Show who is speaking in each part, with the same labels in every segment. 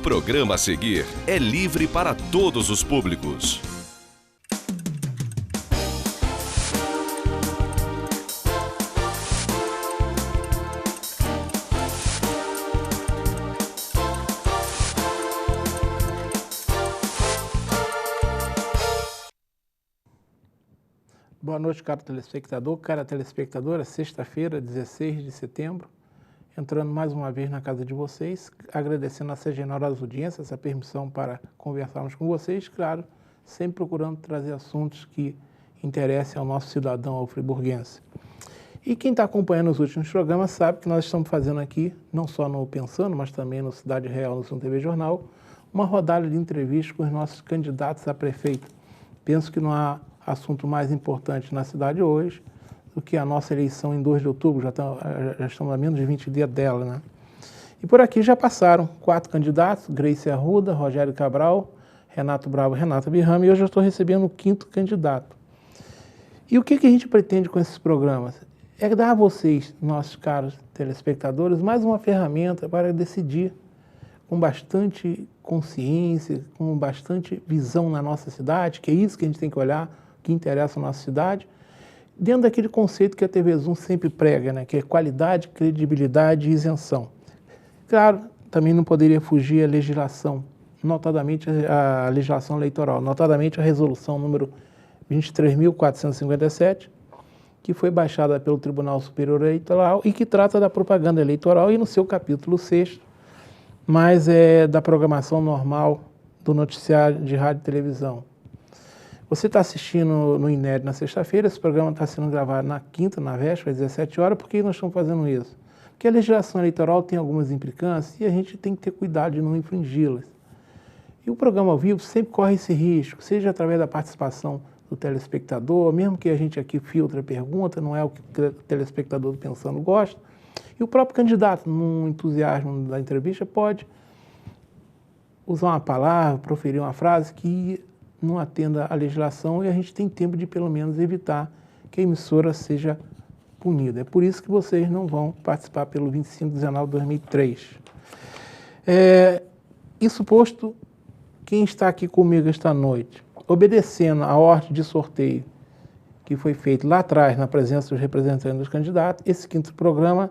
Speaker 1: programa a seguir é livre para todos os públicos.
Speaker 2: Boa noite, caro telespectador, cara telespectadora, sexta-feira, 16 de setembro, entrando mais uma vez na casa de vocês, agradecendo essa generosa audiência, essa permissão para conversarmos com vocês, claro, sempre procurando trazer assuntos que interessem ao nosso cidadão, ao friburguense. E quem está acompanhando os últimos programas sabe que nós estamos fazendo aqui, não só no Pensando, mas também no Cidade Real, no Sul TV Jornal, uma rodada de entrevistas com os nossos candidatos a prefeito. Penso que não há assunto mais importante na cidade hoje do que a nossa eleição em 2 de outubro, já estamos a menos de 20 dias dela, né? E por aqui já passaram 4 candidatos, Grace Arruda, Rogério Cabral, Renato Bravo, Renata Birrama, e hoje eu estou recebendo o 5º candidato. E o que a gente pretende com esses programas? É dar a vocês, nossos caros telespectadores, mais uma ferramenta para decidir com bastante consciência, com bastante visão na nossa cidade, que é isso que a gente tem que olhar, que interessa a nossa cidade, dentro daquele conceito que a TV Zoom sempre prega, né, que é qualidade, credibilidade e isenção. Claro, também não poderia fugir a legislação, notadamente a legislação eleitoral, notadamente a resolução número 23.457, que foi baixada pelo Tribunal Superior Eleitoral e que trata da propaganda eleitoral e no seu capítulo 6º, mas é da programação normal do noticiário de rádio e televisão. Você está assistindo no Inédito na sexta-feira, esse programa está sendo gravado na quinta, na véspera, às 17 horas. Por que nós estamos fazendo isso? Porque a legislação eleitoral tem algumas implicâncias e a gente tem que ter cuidado de não infringi-las. E o programa ao vivo sempre corre esse risco, seja através da participação do telespectador, mesmo que a gente aqui filtre a pergunta, não é o que o telespectador do Pensando gosta. E o próprio candidato, num entusiasmo da entrevista, pode usar uma palavra, proferir uma frase que não atenda à legislação e a gente tem tempo de, pelo menos, evitar que a emissora seja punida. É por isso que vocês não vão participar pelo 25/19/2003. Isso posto, quem está aqui comigo esta noite, obedecendo a ordem de sorteio que foi feito lá atrás, na presença dos representantes dos candidatos, esse 5º programa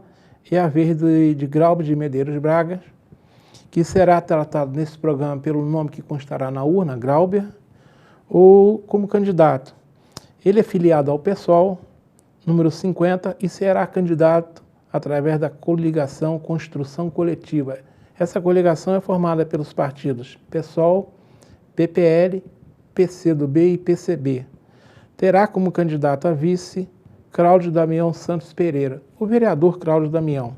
Speaker 2: é a vez de Glauber de Medeiros Braga, que será tratado nesse programa pelo nome que constará na urna, Glauber, ou como candidato. Ele é filiado ao PSOL, número 50, e será candidato através da coligação Construção Coletiva. Essa coligação é formada pelos partidos PSOL, PPL, PCdoB e PCB. Terá como candidato a vice Cláudio Damião Santos Pereira, o vereador Cláudio Damião.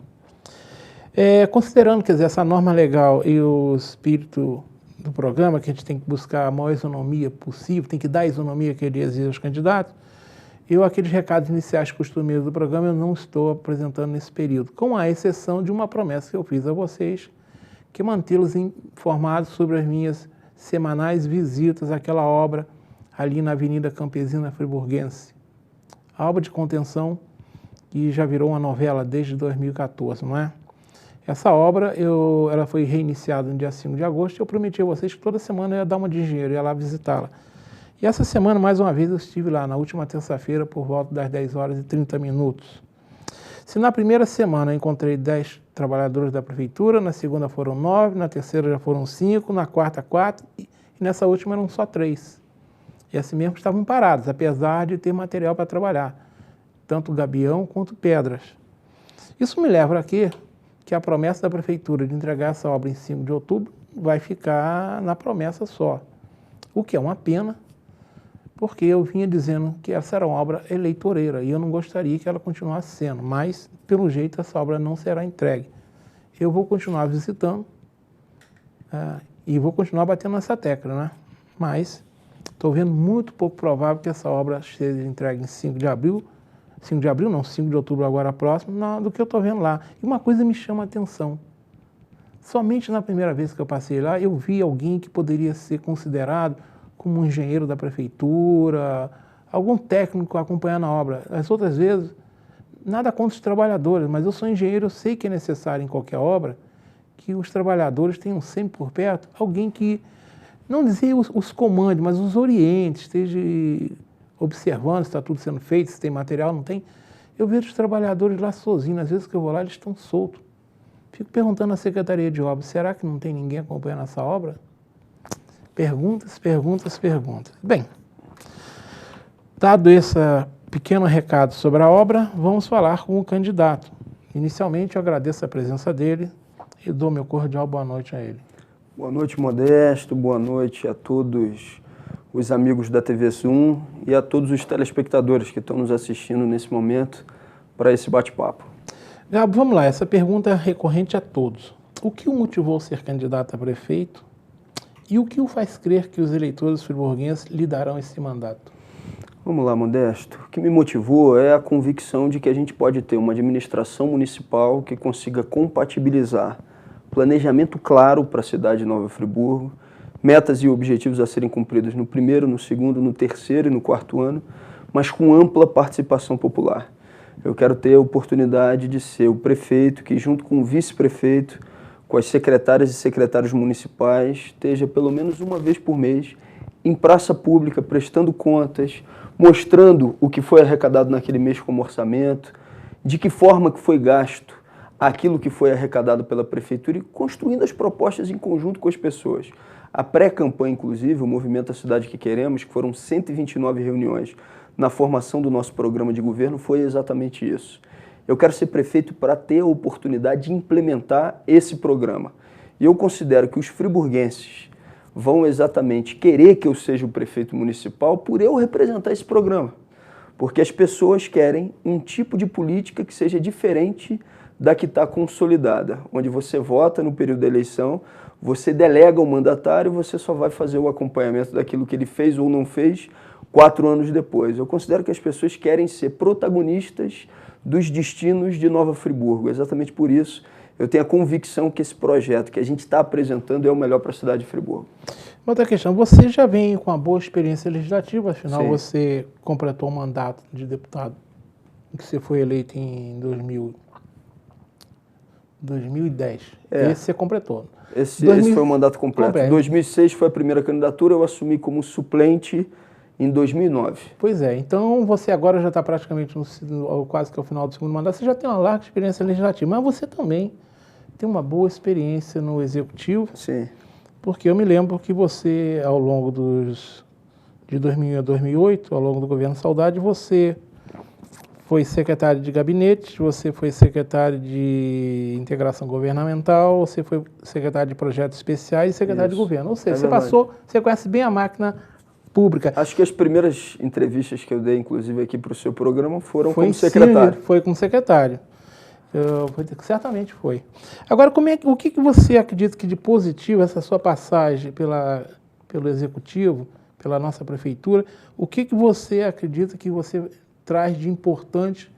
Speaker 2: Considerando, quer dizer, essa norma legal e o espírito do programa, que a gente tem que buscar a maior isonomia possível, tem que dar a isonomia que ele exige aos candidatos, aqueles recados iniciais costumeiros do programa, eu não estou apresentando nesse período, com a exceção de uma promessa que eu fiz a vocês, que é mantê-los informados sobre as minhas semanais visitas àquela obra ali na Avenida Campesina Friburguense. A obra de contenção que já virou uma novela desde 2014, não é? Essa obra, ela foi reiniciada no dia 5 de agosto e eu prometi a vocês que toda semana eu ia dar uma de engenheiro, ia lá visitá-la. E essa semana, mais uma vez, eu estive lá, na última terça-feira, por volta das 10h30. Se na primeira semana eu encontrei 10 trabalhadores da prefeitura, na segunda foram 9, na terceira já foram 5, na quarta 4 e nessa última eram só 3. E assim mesmo estavam parados, apesar de ter material para trabalhar, tanto gabião quanto pedras. Isso me leva aqui que a promessa da prefeitura de entregar essa obra em 5 de outubro vai ficar na promessa só, o que é uma pena, porque eu vinha dizendo que essa era uma obra eleitoreira e eu não gostaria que ela continuasse sendo, mas, pelo jeito, essa obra não será entregue. Eu vou continuar visitando e vou continuar batendo nessa tecla, né? Mas estou vendo muito pouco provável que essa obra seja entregue em 5 de abril, 5 de outubro agora próximo, do que eu estou vendo lá. E uma coisa me chama a atenção. Somente na primeira vez que eu passei lá, eu vi alguém que poderia ser considerado como um engenheiro da prefeitura, algum técnico acompanhando a obra. As outras vezes, nada contra os trabalhadores, mas eu sou engenheiro, eu sei que é necessário em qualquer obra que os trabalhadores tenham sempre por perto alguém que, não dizer os comande, mas os oriente, esteja observando se está tudo sendo feito, se tem material, não tem. Eu vejo os trabalhadores lá sozinhos, às vezes que eu vou lá, eles estão soltos. Fico perguntando à Secretaria de Obras, será que não tem ninguém acompanhando essa obra? Perguntas, perguntas, perguntas. Bem, dado esse pequeno recado sobre a obra, vamos falar com o candidato. Inicialmente, eu agradeço a presença dele e dou meu cordial boa noite a ele.
Speaker 3: Boa noite, Modesto. Boa noite a todos os amigos da TV Zoom e a todos os telespectadores que estão nos assistindo nesse momento para esse bate-papo.
Speaker 2: Gabo, vamos lá. Essa pergunta é recorrente a todos. O que o motivou a ser candidato a prefeito e o que o faz crer que os eleitores friburguenses lhe darão esse mandato?
Speaker 3: Vamos lá, Modesto. O que me motivou é a convicção de que a gente pode ter uma administração municipal que consiga compatibilizar planejamento claro para a cidade de Nova Friburgo, metas e objetivos a serem cumpridos no primeiro, no segundo, no terceiro e no quarto ano, mas com ampla participação popular. Eu quero ter a oportunidade de ser o prefeito que, junto com o vice-prefeito, com as secretárias e secretários municipais, esteja pelo menos uma vez por mês em praça pública, prestando contas, mostrando o que foi arrecadado naquele mês como orçamento, de que forma que foi gasto aquilo que foi arrecadado pela prefeitura e construindo as propostas em conjunto com as pessoas. A pré-campanha, inclusive, o Movimento da Cidade que Queremos, que foram 129 reuniões na formação do nosso programa de governo, foi exatamente isso. Eu quero ser prefeito para ter a oportunidade de implementar esse programa. E eu considero que os friburguenses vão exatamente querer que eu seja o prefeito municipal por eu representar esse programa. Porque as pessoas querem um tipo de política que seja diferente da que está consolidada, onde você vota no período da eleição, você delega o mandatário, você só vai fazer o acompanhamento daquilo que ele fez ou não fez 4 anos depois. Eu considero que as pessoas querem ser protagonistas dos destinos de Nova Friburgo. Exatamente por isso, eu tenho a convicção que esse projeto que a gente está apresentando é o melhor para a cidade de Friburgo.
Speaker 2: Outra questão, você já vem com uma boa experiência legislativa, afinal
Speaker 3: Sim.
Speaker 2: Você completou o mandato de deputado, que você foi eleito em 2010. Esse você completou.
Speaker 3: Esse foi o mandato completo. Em 2006 foi a primeira candidatura, eu assumi como suplente em 2009.
Speaker 2: Pois é, então você agora já está praticamente quase que ao final do segundo mandato, você já tem uma larga experiência legislativa, mas você também tem uma boa experiência no executivo.
Speaker 3: Sim.
Speaker 2: Porque eu me lembro que você, ao longo de 2000 a 2008, ao longo do governo Saudade, você foi secretário de gabinete, você foi secretário de integração governamental, você foi secretário de projetos especiais e secretário de governo. Ou seja, você conhece bem a máquina pública.
Speaker 3: Acho que as primeiras entrevistas que eu dei, inclusive aqui para o seu programa, foram como secretário.
Speaker 2: Sim, foi como secretário. Certamente foi. Agora, o que você acredita que de positivo essa sua passagem pelo Executivo, pela nossa Prefeitura, o que você acredita que você traz de importante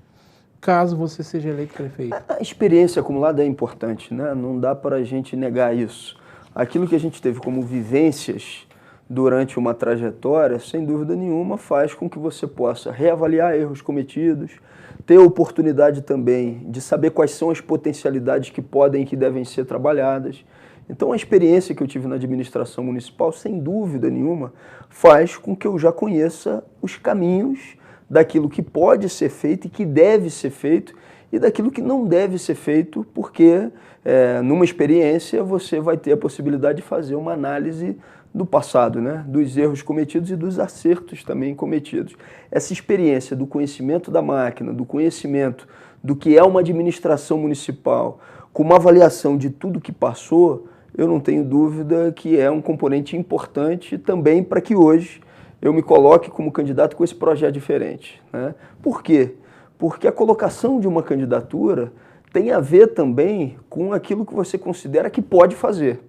Speaker 2: caso você seja eleito prefeito?
Speaker 3: A experiência acumulada é importante, né? Não dá para a gente negar isso. Aquilo que a gente teve como vivências durante uma trajetória, sem dúvida nenhuma, faz com que você possa reavaliar erros cometidos, ter a oportunidade também de saber quais são as potencialidades que podem e que devem ser trabalhadas. Então, a experiência que eu tive na administração municipal, sem dúvida nenhuma, faz com que eu já conheça os caminhos daquilo que pode ser feito e que deve ser feito e daquilo que não deve ser feito, porque numa experiência você vai ter a possibilidade de fazer uma análise do passado, né? Dos erros cometidos e dos acertos também cometidos. Essa experiência do conhecimento da máquina, do conhecimento do que é uma administração municipal, com uma avaliação de tudo que passou, eu não tenho dúvida que é um componente importante também para que hoje eu me coloque como candidato com esse projeto diferente, né? Por quê? Porque a colocação de uma candidatura tem a ver também com aquilo que você considera que pode fazer.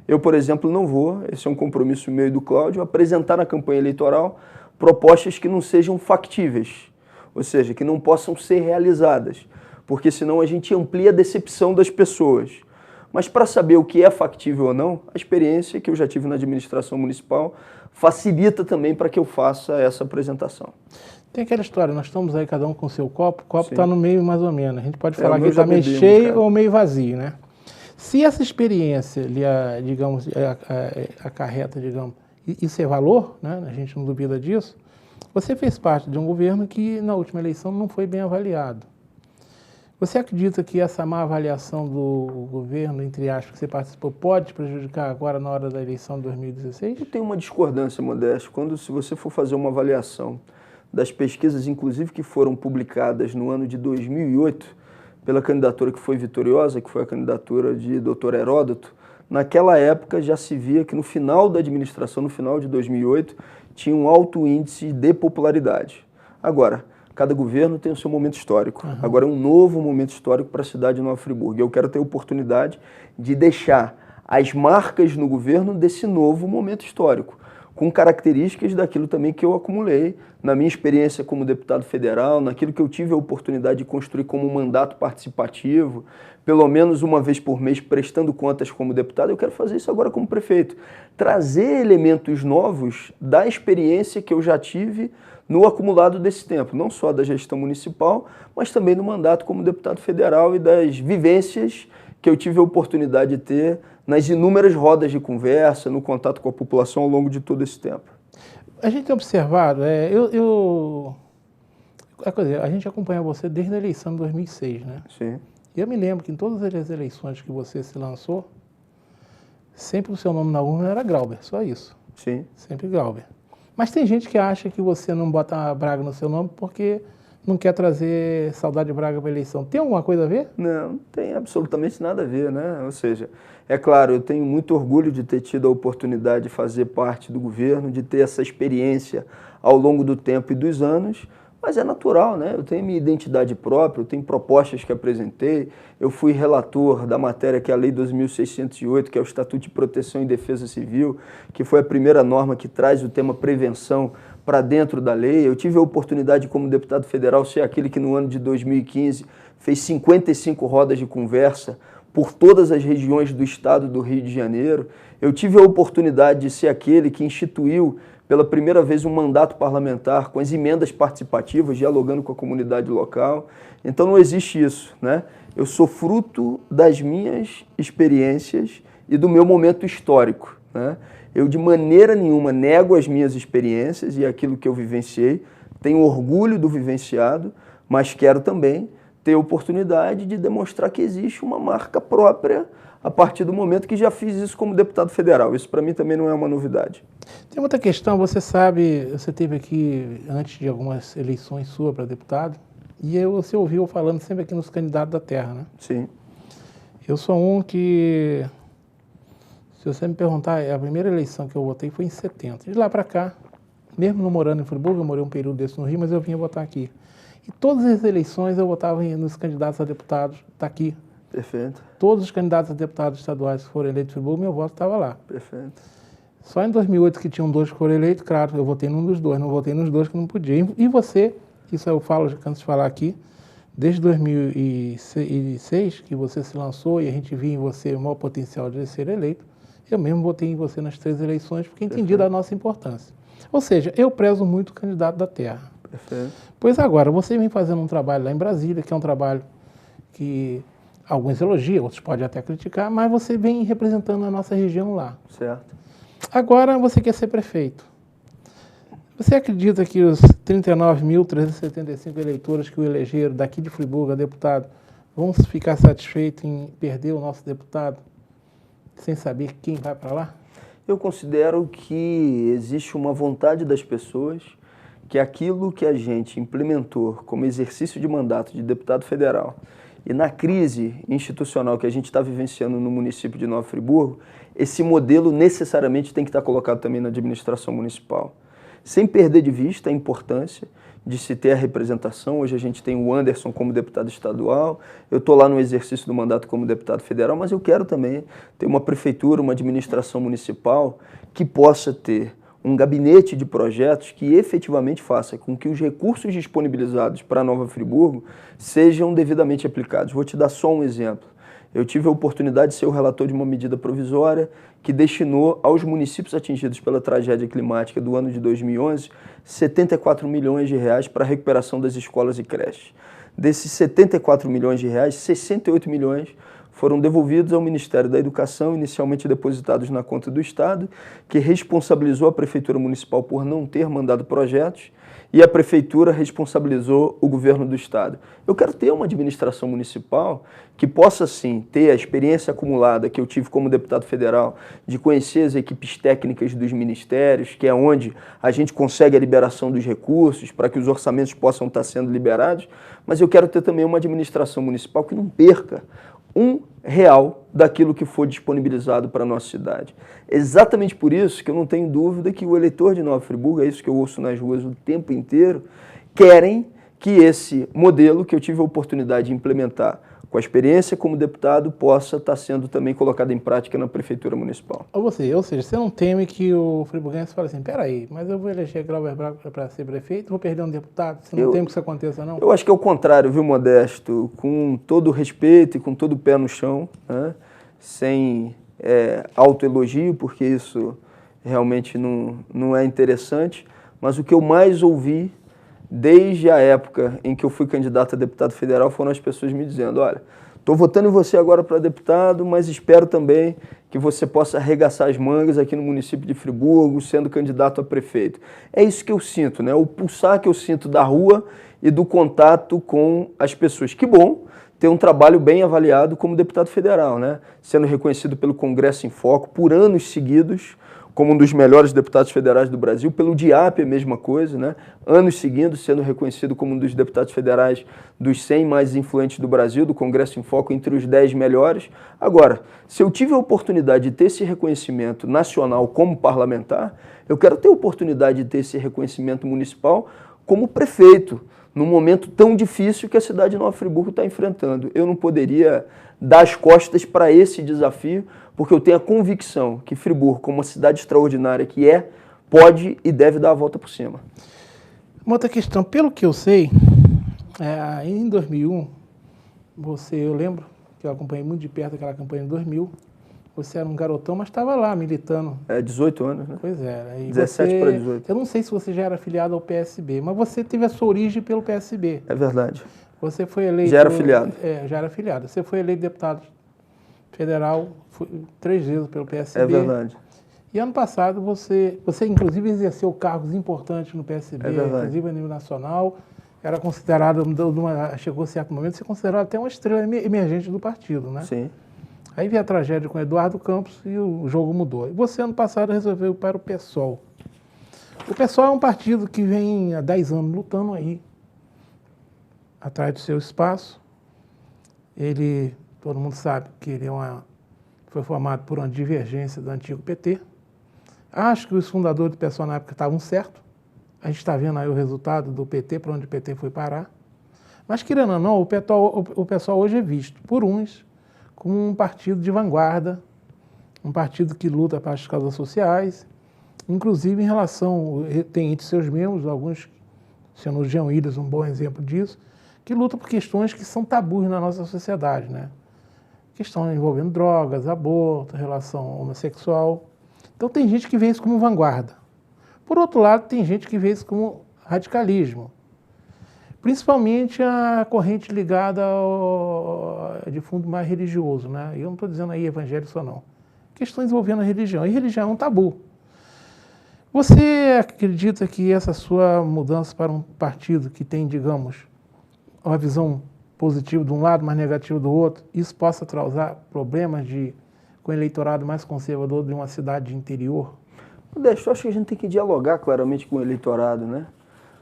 Speaker 3: Eu, por exemplo, não vou, esse é um compromisso meu e do Cláudio, apresentar na campanha eleitoral propostas que não sejam factíveis, ou seja, que não possam ser realizadas, porque senão a gente amplia a decepção das pessoas. Mas para saber o que é factível ou não, a experiência que eu já tive na administração municipal facilita também para que eu faça essa apresentação.
Speaker 2: Tem aquela história, nós estamos aí cada um com o seu copo, o copo está no meio mais ou menos. A gente pode falar que ele
Speaker 3: já
Speaker 2: está meio
Speaker 3: bebemos,
Speaker 2: cheio
Speaker 3: cara.
Speaker 2: ou meio vazio, né? Se essa experiência lhe, digamos, acarreta, digamos, isso é valor, né? A gente não duvida disso. Você fez parte de um governo que na última eleição não foi bem avaliado. Você acredita que essa má avaliação do governo, entre aspas, que você participou, pode te prejudicar agora na hora da eleição de 2016?
Speaker 3: Eu tenho uma discordância, Modesto. Se você for fazer uma avaliação das pesquisas, inclusive que foram publicadas no ano de 2008, pela candidatura que foi vitoriosa, que foi a candidatura de Dr. Heródoto, naquela época já se via que no final da administração, no final de 2008, tinha um alto índice de popularidade. Agora, cada governo tem o seu momento histórico. Uhum. Agora é um novo momento histórico para a cidade de Nova Friburgo. E eu quero ter a oportunidade de deixar as marcas no governo desse novo momento histórico, com características daquilo também que eu acumulei na minha experiência como deputado federal, naquilo que eu tive a oportunidade de construir como um mandato participativo, pelo menos uma vez por mês prestando contas como deputado. Eu quero fazer isso agora como prefeito. Trazer elementos novos da experiência que eu já tive no acumulado desse tempo, não só da gestão municipal, mas também no mandato como deputado federal e das vivências que eu tive a oportunidade de ter nas inúmeras rodas de conversa, no contato com a população ao longo de todo esse tempo.
Speaker 2: A gente tem observado, a gente acompanha você desde a eleição de 2006, né?
Speaker 3: Sim.
Speaker 2: E eu me lembro que em todas as eleições que você se lançou, sempre o seu nome na urna era Grauber, só isso.
Speaker 3: Sim.
Speaker 2: Sempre Grauber. Mas tem gente que acha que você não bota Braga no seu nome porque não quer trazer Saudade Braga para a eleição. Tem alguma coisa a ver?
Speaker 3: Não tem absolutamente nada a ver, né? Ou seja, é claro, eu tenho muito orgulho de ter tido a oportunidade de fazer parte do governo, de ter essa experiência ao longo do tempo e dos anos, mas é natural, né? Eu tenho minha identidade própria, eu tenho propostas que apresentei, eu fui relator da matéria que é a Lei 2.608, que é o Estatuto de Proteção e Defesa Civil, que foi a primeira norma que traz o tema prevenção para dentro da lei. Eu tive a oportunidade como deputado federal ser aquele que no ano de 2015 fez 55 rodas de conversa por todas as regiões do estado do Rio de Janeiro. Eu tive a oportunidade de ser aquele que instituiu pela primeira vez um mandato parlamentar com as emendas participativas, dialogando com a comunidade local. Então não existe isso, né? Eu sou fruto das minhas experiências e do meu momento histórico, né? Eu de maneira nenhuma nego as minhas experiências e aquilo que eu vivenciei, tenho orgulho do vivenciado, mas quero também ter a oportunidade de demonstrar que existe uma marca própria a partir do momento que já fiz isso como deputado federal. Isso para mim também não é uma novidade.
Speaker 2: Tem outra questão, você sabe, você esteve aqui antes de algumas eleições suas para deputado, e você ouviu falando sempre aqui nos candidatos da terra, né?
Speaker 3: Sim.
Speaker 2: Eu sou um que, se você me perguntar, a primeira eleição que eu votei foi em 70. De lá para cá, mesmo não morando em Friburgo, eu morei um período desse no Rio, mas eu vinha votar aqui. E todas as eleições eu votava nos candidatos a deputados, está aqui.
Speaker 3: Perfeito.
Speaker 2: Todos os candidatos a deputados estaduais que foram eleitos em Friburgo, meu voto estava lá.
Speaker 3: Perfeito.
Speaker 2: Só em 2008 que tinham dois que foram eleitos, claro, eu votei num dos dois, não votei nos dois que não podia. E você, isso eu falo, já canso de falar aqui, desde 2006 que você se lançou e a gente via em você o maior potencial de ser eleito, eu mesmo votei em você nas 3 eleições porque entendi da nossa importância. Ou seja, eu prezo muito o candidato da terra.
Speaker 3: Perfeito.
Speaker 2: Pois agora, você vem fazendo um trabalho lá em Brasília, que é um trabalho que alguns elogiam, outros podem até criticar, mas você vem representando a nossa região lá.
Speaker 3: Certo.
Speaker 2: Agora você quer ser prefeito. Você acredita que os 39.375 eleitores que o elegeram daqui de Friburgo a deputado vão ficar satisfeitos em perder o nosso deputado sem saber quem vai para lá?
Speaker 3: Eu considero que existe uma vontade das pessoas que aquilo que a gente implementou como exercício de mandato de deputado federal e na crise institucional que a gente está vivenciando no município de Nova Friburgo, esse modelo necessariamente tem que estar colocado também na administração municipal. Sem perder de vista a importância de se ter a representação. Hoje a gente tem o Anderson como deputado estadual, eu estou lá no exercício do mandato como deputado federal, mas eu quero também ter uma prefeitura, uma administração municipal que possa ter um gabinete de projetos que efetivamente faça com que os recursos disponibilizados para Nova Friburgo sejam devidamente aplicados. Vou te dar só um exemplo. Eu tive a oportunidade de ser o relator de uma medida provisória que destinou aos municípios atingidos pela tragédia climática do ano de 2011 74 milhões de reais para a recuperação das escolas e creches. Desses 74 milhões de reais, 68 milhões foram devolvidos ao Ministério da Educação, inicialmente depositados na conta do Estado, que responsabilizou a Prefeitura Municipal por não ter mandado projetos, e a Prefeitura responsabilizou o governo do Estado. Eu quero ter uma administração municipal que possa, sim, ter a experiência acumulada que eu tive como deputado federal, de conhecer as equipes técnicas dos ministérios, que é onde a gente consegue a liberação dos recursos para que os orçamentos possam estar sendo liberados, mas eu quero ter também uma administração municipal que não perca R$1 daquilo que for disponibilizado para a nossa cidade. Exatamente por isso que eu não tenho dúvida que o eleitor de Nova Friburgo, é isso que eu ouço nas ruas o tempo inteiro, querem que esse modelo que eu tive a oportunidade de implementar com a experiência como deputado possa estar sendo também colocado em prática na Prefeitura Municipal.
Speaker 2: Ou seja, você não teme que o friburguense fale assim, peraí, mas eu vou eleger Glauber Braga para ser prefeito, vou perder um deputado? Você não teme que isso aconteça, não?
Speaker 3: Eu acho que é o contrário, viu, Modesto? Com todo o respeito e com todo o pé no chão, né? Sem autoelogio, porque isso realmente não é interessante, mas o que eu mais ouvi desde a época em que eu fui candidato a deputado federal foram as pessoas me dizendo, olha, estou votando em você agora para deputado, mas espero também que você possa arregaçar as mangas aqui no município de Friburgo, sendo candidato a prefeito. É isso que eu sinto, né? O pulsar que eu sinto da rua e do contato com as pessoas. Que bom ter um trabalho bem avaliado como deputado federal, né? Sendo reconhecido pelo Congresso em Foco por anos seguidos, como um dos melhores deputados federais do Brasil, pelo DIAP a mesma coisa, né? Anos seguidos sendo reconhecido como um dos deputados federais dos 100 mais influentes do Brasil, do Congresso em Foco, entre os 10 melhores. Agora, se eu tive a oportunidade de ter esse reconhecimento nacional como parlamentar, eu quero ter a oportunidade de ter esse reconhecimento municipal como prefeito, num momento tão difícil que a cidade de Nova Friburgo está enfrentando. Eu não poderia dar as costas para esse desafio, porque eu tenho a convicção que Friburgo, como uma cidade extraordinária que pode e deve dar a volta por cima.
Speaker 2: Uma outra questão, pelo que eu sei, em 2001, eu lembro que eu acompanhei muito de perto aquela campanha de 2000, você era um garotão, mas estava lá militando.
Speaker 3: 18 anos, né?
Speaker 2: Pois é.
Speaker 3: 17 para 18.
Speaker 2: Eu não sei se você já era afiliado ao PSB, mas você teve a sua origem pelo PSB.
Speaker 3: É verdade.
Speaker 2: Você foi eleito...
Speaker 3: Já era afiliado.
Speaker 2: Já era afiliado. Você foi eleito deputado federal 3 vezes pelo PSB.
Speaker 3: É verdade.
Speaker 2: E ano passado você inclusive exerceu cargos importantes no PSB, inclusive a nível nacional, era considerado, chegou a certo momento, ser considerado até uma estrela emergente do partido, né?
Speaker 3: Sim.
Speaker 2: Aí veio a tragédia com Eduardo Campos e o jogo mudou. E você, ano passado, resolveu ir para o PSOL. O PSOL é um partido que vem há 10 anos lutando aí, atrás do seu espaço. Todo mundo sabe que ele foi formado por uma divergência do antigo PT. Acho que os fundadores do PSOL na época estavam certos. A gente está vendo aí o resultado do PT, para onde o PT foi parar. Mas, querendo ou não, o PSOL hoje é visto por uns como um partido de vanguarda, um partido que luta para as causas sociais, inclusive em relação, tem entre seus membros, alguns, sendo o Jean Willis um bom exemplo disso, que luta por questões que são tabus na nossa sociedade, né? Questão envolvendo drogas, aborto, relação homossexual. Então tem gente que vê isso como vanguarda. Por outro lado, tem gente que vê isso como radicalismo. Principalmente a corrente ligada de fundo mais religioso, né? Eu não estou dizendo aí evangélico só não. Questões envolvendo a religião. E religião é um tabu. Você acredita que essa sua mudança para um partido que tem, digamos, uma visão positiva de um lado, mas negativa do outro, isso possa causar problemas com o eleitorado mais conservador de uma cidade de interior?
Speaker 3: Modesto, eu acho que a gente tem que dialogar claramente com o eleitorado, né?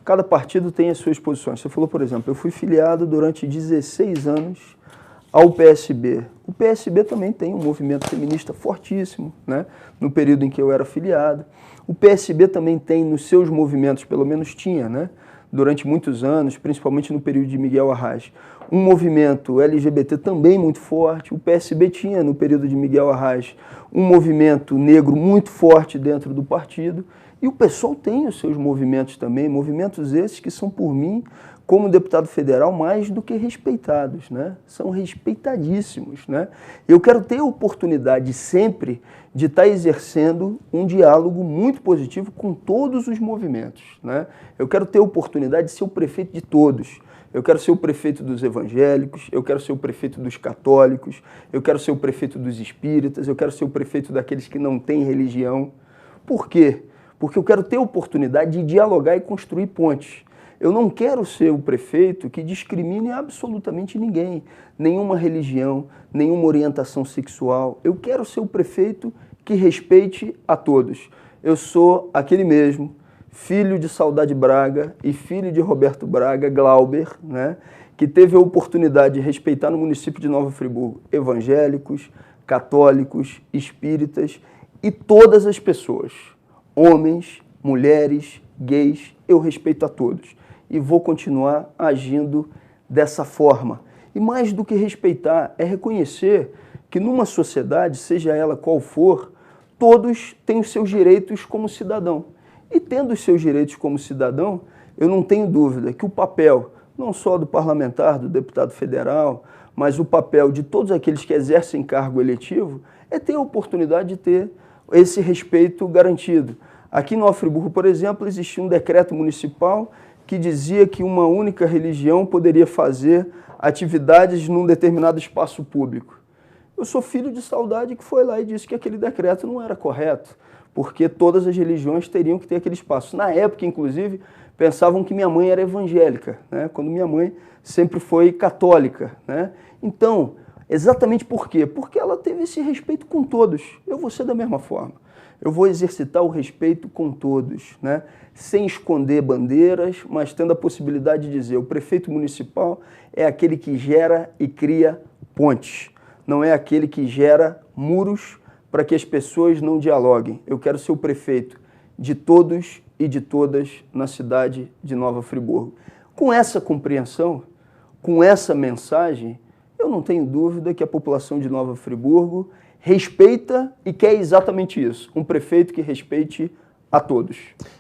Speaker 3: Cada partido tem as suas posições. Você falou, por exemplo, eu fui filiado durante 16 anos ao PSB. O PSB também tem um movimento feminista fortíssimo, né? No período em que eu era filiado. O PSB também tem nos seus movimentos, pelo menos tinha, né? Durante muitos anos, principalmente no período de Miguel Arraes, um movimento LGBT também muito forte. O PSB tinha, no período de Miguel Arraes, um movimento negro muito forte dentro do partido. E o PSOL tem os seus movimentos também, movimentos esses que são, por mim, como deputado federal, mais do que respeitados, né? São respeitadíssimos, né? Eu quero ter a oportunidade sempre de estar exercendo um diálogo muito positivo com todos os movimentos, né? Eu quero ter a oportunidade de ser o prefeito de todos. Eu quero ser o prefeito dos evangélicos, eu quero ser o prefeito dos católicos, eu quero ser o prefeito dos espíritas, eu quero ser o prefeito daqueles que não têm religião. Por quê? Porque eu quero ter a oportunidade de dialogar e construir pontes. Eu não quero ser o prefeito que discrimine absolutamente ninguém, nenhuma religião, nenhuma orientação sexual. Eu quero ser o prefeito que respeite a todos. Eu sou aquele mesmo, filho de Saudade Braga e filho de Roberto Braga, Glauber, né, que teve a oportunidade de respeitar no município de Nova Friburgo evangélicos, católicos, espíritas e todas as pessoas, homens, mulheres, gays, eu respeito a todos. E vou continuar agindo dessa forma. E mais do que respeitar, é reconhecer que numa sociedade, seja ela qual for, todos têm os seus direitos como cidadão. E tendo os seus direitos como cidadão, eu não tenho dúvida que o papel, não só do parlamentar, do deputado federal, mas o papel de todos aqueles que exercem cargo eletivo, é ter a oportunidade de ter esse respeito garantido. Aqui no Friburgo, por exemplo, existia um decreto municipal que dizia que uma única religião poderia fazer atividades num determinado espaço público. Eu sou filho de Saudade que foi lá e disse que aquele decreto não era correto, porque todas as religiões teriam que ter aquele espaço. Na época, inclusive, pensavam que minha mãe era evangélica, né? Quando minha mãe sempre foi católica, né? Então, exatamente por quê? Porque ela teve esse respeito com todos. Eu vou ser da mesma forma. Eu vou exercitar o respeito com todos, né? Sem esconder bandeiras, mas tendo a possibilidade de dizer o prefeito municipal é aquele que gera e cria pontes, não é aquele que gera muros para que as pessoas não dialoguem. Eu quero ser o prefeito de todos e de todas na cidade de Nova Friburgo. Com essa compreensão, com essa mensagem, eu não tenho dúvida que a população de Nova Friburgo respeita e quer exatamente isso, um prefeito que respeite a todos.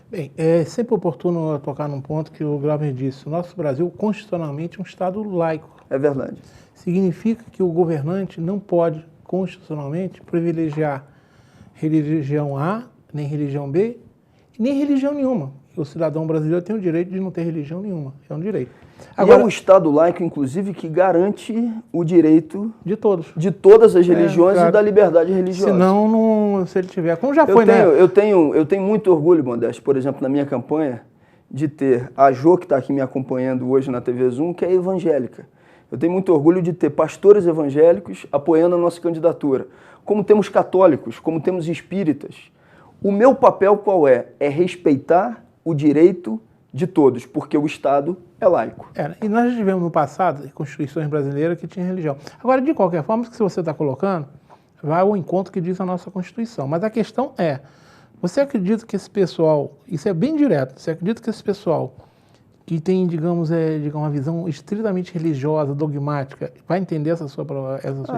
Speaker 2: Bem, é sempre oportuno tocar num ponto que o Glauber disse. O nosso Brasil, constitucionalmente, é um Estado laico.
Speaker 3: É verdade.
Speaker 2: Significa que o governante não pode, constitucionalmente, privilegiar religião A, nem religião B, nem religião nenhuma. O cidadão brasileiro tem o direito de não ter religião nenhuma. É um direito.
Speaker 3: Agora, e é um Estado laico, inclusive, que garante o direito
Speaker 2: de todos,
Speaker 3: de todas as religiões, claro, e da liberdade religiosa.
Speaker 2: Senão, não, se ele tiver, como já foi,
Speaker 3: né? Eu tenho muito orgulho, Modesto, por exemplo, na minha campanha, de ter a Jo, que está aqui me acompanhando hoje na TV Zoom, que é evangélica. Eu tenho muito orgulho de ter pastores evangélicos apoiando a nossa candidatura. Como temos católicos, como temos espíritas. O meu papel qual é? É respeitar o direito de todos, porque o Estado é laico.
Speaker 2: E nós já tivemos no passado constituições brasileiras que tinham religião. Agora, de qualquer forma, o que você está colocando vai ao encontro que diz a nossa Constituição. Mas a questão é, você acredita que esse pessoal, isso é bem direto, você acredita que esse pessoal que tem, digamos, uma visão estritamente religiosa, dogmática, vai entender essa sua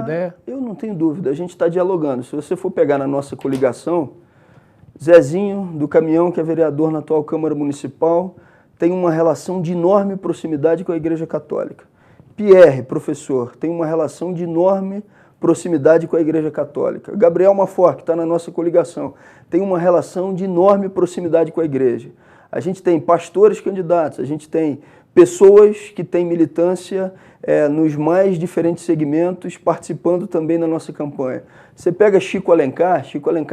Speaker 2: ideia?
Speaker 3: Eu não tenho dúvida, a gente está dialogando. Se você for pegar na nossa coligação, Zezinho, do Caminhão, que é vereador na atual Câmara Municipal, tem uma relação de enorme proximidade com a Igreja Católica. Pierre, professor, tem uma relação de enorme proximidade com a Igreja Católica. Gabriel Mafor, que está na nossa coligação, tem uma relação de enorme proximidade com a Igreja. A gente tem pastores candidatos, a gente tem pessoas que têm militância nos mais diferentes segmentos, participando também na nossa campanha. Você pega Chico Alencar